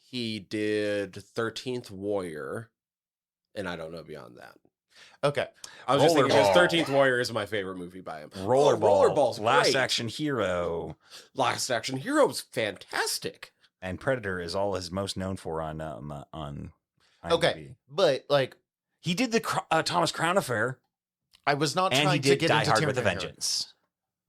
He did 13th Warrior, and I don't know beyond that. Okay. I was just thinking his 13th Warrior is my favorite movie by him. Rollerball's Last great. Action Hero. Last Action Hero is fantastic. And Predator is all he's most known for on IMDb. Okay, but like he did the Thomas Crown Affair. I was not and trying he did to get Die into Hard with a Tarantino. Vengeance.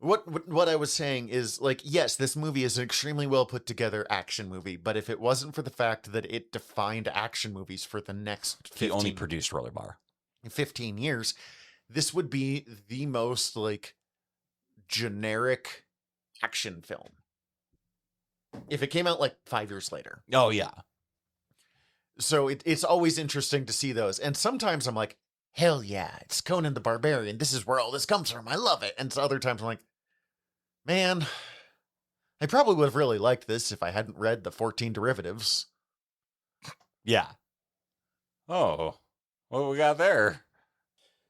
What I was saying is, like, yes, this movie is an extremely well put together action movie, but if it wasn't for the fact that it defined action movies for the next 15, He only produced Rollerball. 15 years, this would be the most like generic action film if it came out like 5 years later. Oh yeah. So it's always interesting to see those, and sometimes I'm like, hell yeah, it's Conan the Barbarian. This is where all this comes from. I love it. And so other times I'm like, man, I probably would have really liked this if I hadn't read the 14 derivatives. Yeah. Oh, what we got there?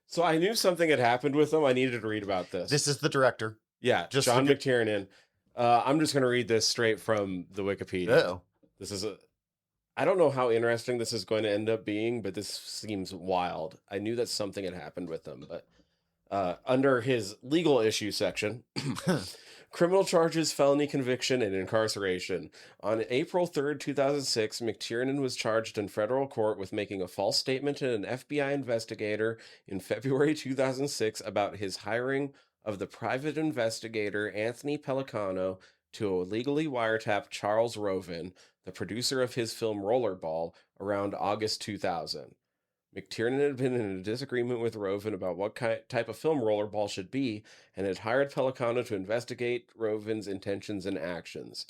So I knew something had happened with him. I needed to read about this. This is the director. Yeah, Just John look McTiernan. I'm just going to read this straight from the Wikipedia. Uh-oh. This is I don't know how interesting this is going to end up being, but this seems wild. I knew that something had happened with him, but under his legal issue section, criminal charges, felony conviction, and incarceration. On April 3rd, 2006, McTiernan was charged in federal court with making a false statement to an FBI investigator in February 2006 about his hiring of the private investigator Anthony Pellicano to illegally wiretap Charles Roven, the producer of his film Rollerball, around August 2000. McTiernan had been in a disagreement with Roven about what type of film Rollerball should be, and had hired Pellicano to investigate Roven's intentions and actions.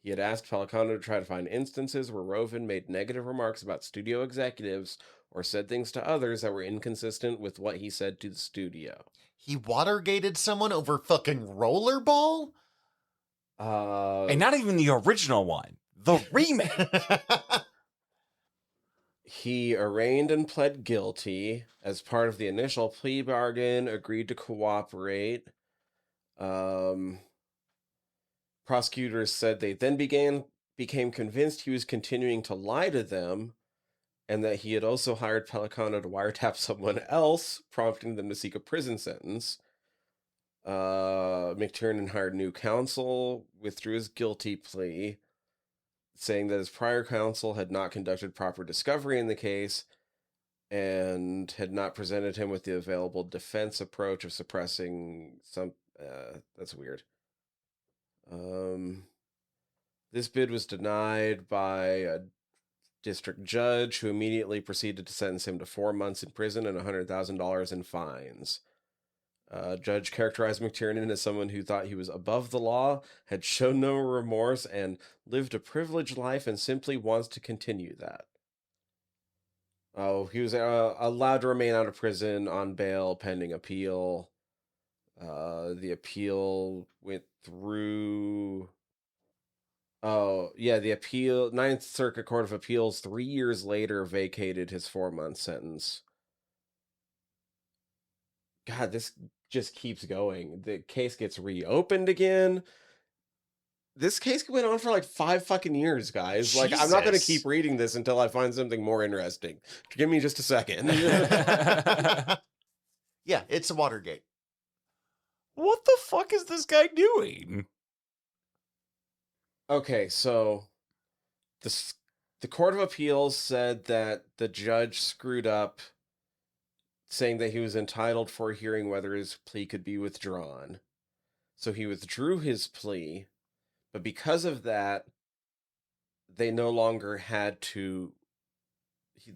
He had asked Pellicano to try to find instances where Roven made negative remarks about studio executives or said things to others that were inconsistent with what he said to the studio. He watergated someone over fucking Rollerball? And not even the original one. The remake. He arraigned and pled guilty. As part of the initial plea bargain, agreed to cooperate. Prosecutors said they then became convinced he was continuing to lie to them, and that he had also hired Pellicano to wiretap someone else, prompting them to seek a prison sentence. McTiernan hired new counsel, withdrew his guilty plea, saying that his prior counsel had not conducted proper discovery in the case and had not presented him with the available defense approach of suppressing That's weird. This bid was denied by a district judge who immediately proceeded to sentence him to 4 months in prison and $100,000 in fines. Judge characterized McTiernan as someone who thought he was above the law, had shown no remorse, and lived a privileged life and simply wants to continue that. Oh, he was allowed to remain out of prison on bail pending appeal. The appeal went through... Oh, yeah, the appeal... Ninth Circuit Court of Appeals 3 years later vacated his 4-month sentence. God, this just keeps going. The case gets reopened again. This case went on for like 5 fucking years, guys. Like, I'm not going to keep reading this until I find something more interesting. Give me just a second. Yeah, it's a Watergate. What the fuck is this guy doing? Okay, so the Court of Appeals said that the judge screwed up, saying that he was entitled for a hearing whether his plea could be withdrawn. So he withdrew his plea, but because of that, they no longer had to...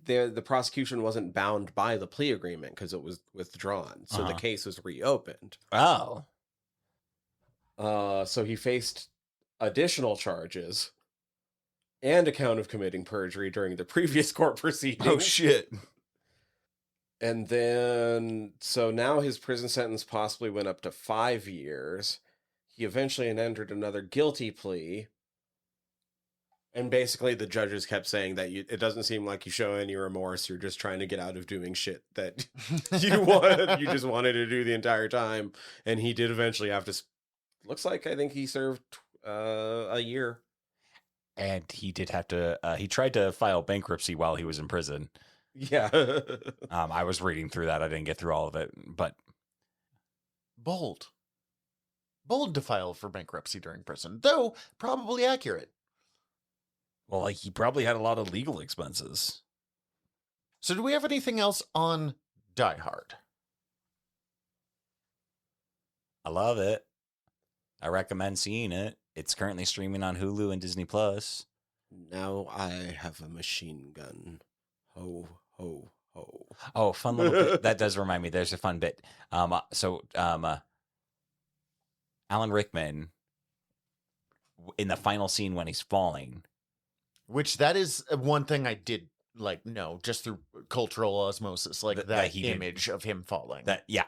The prosecution wasn't bound by the plea agreement because it was withdrawn. So the case was reopened. Oh. So he faced additional charges and a count of committing perjury during the previous court proceeding. Oh, shit. And then, so now his prison sentence possibly went up to 5 years. He eventually entered another guilty plea. And basically the judges kept saying that it doesn't seem like you show any remorse. You're just trying to get out of doing shit that you just wanted to do the entire time. And he did eventually have to, looks like, I think he served a year. And he did have to, he tried to file bankruptcy while he was in prison. Yeah. I was reading through that. I didn't get through all of it, but. Bold to file for bankruptcy during prison, though probably accurate. Well, like, he probably had a lot of legal expenses. So do we have anything else on Die Hard? I love it. I recommend seeing it. It's currently streaming on Hulu and Disney Plus. Now I have a machine gun. Ho, ho, ho. Oh, fun little bit. That does remind me. There's a fun bit. Alan Rickman, in the final scene when he's falling. Which that is one thing I did know just through cultural osmosis, that image of him falling.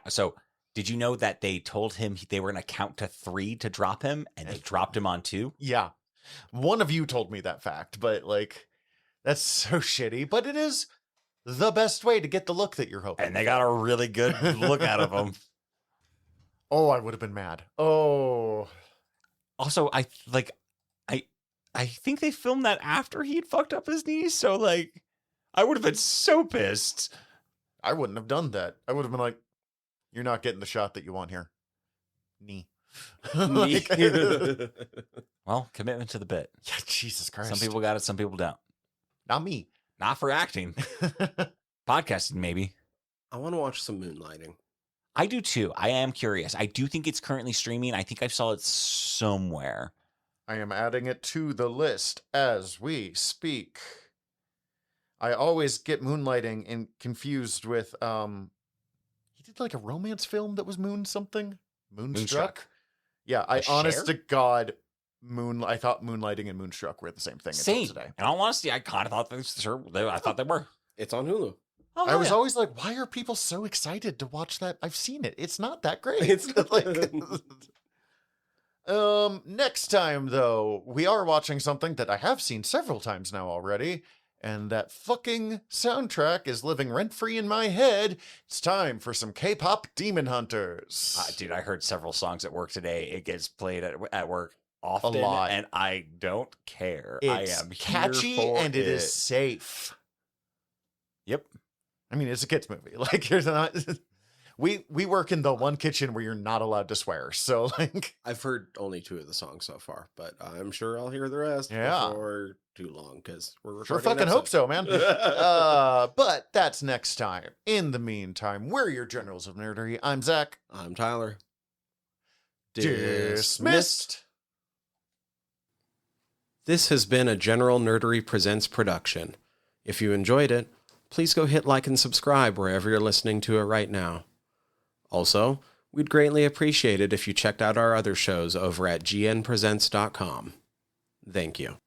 So did you know that they told him they were going to count to 3 to drop him, and they dropped him on 2? Yeah. One of you told me that fact, but that's so shitty, but it is the best way to get the look that you're hoping. And they got a really good look out of him. Oh, I would have been mad. Oh. Also, I think they filmed that after he'd fucked up his knee, so I would have been so pissed. I wouldn't have done that. I would have been like, you're not getting the shot that you want here. Knee. Well, commitment to the bit. Yeah, Jesus Christ. Some people got it, some people don't. Not me. Not for acting. Podcasting, maybe. I want to watch some Moonlighting. I do too. I am curious. I do think it's currently streaming. I think I saw it somewhere. I am adding it to the list as we speak. I always get Moonlighting confused with he did a romance film that was Moonstruck. Yeah, honest to God, I thought Moonlighting and Moonstruck were the same thing until today. In all honesty, I kind of thought I thought they were. It's on Hulu. Oh, I was always like, why are people so excited to watch that? I've seen it. It's not that great. It's next time though, we are watching something that I have seen several times now already, and that fucking soundtrack is living rent-free in my head. It's time for some K-pop Demon Hunters. Dude, I heard several songs at work today. It gets played at work often, a lot, and I don't care. It's I am catchy here for and it is safe. Yep. I mean, it's a kids movie. Here's not. We work in the one kitchen where you're not allowed to swear. So I've heard only 2 of the songs so far, but I'm sure I'll hear the rest before too long because we're recording. Sure fucking hope so, man. But that's next time. In the meantime, we're your generals of nerdery. I'm Zach. I'm Tyler. Dismissed. This has been a General Nerdery Presents production. If you enjoyed it, please go hit like and subscribe wherever you're listening to it right now. Also, we'd greatly appreciate it if you checked out our other shows over at gnpresents.com. Thank you.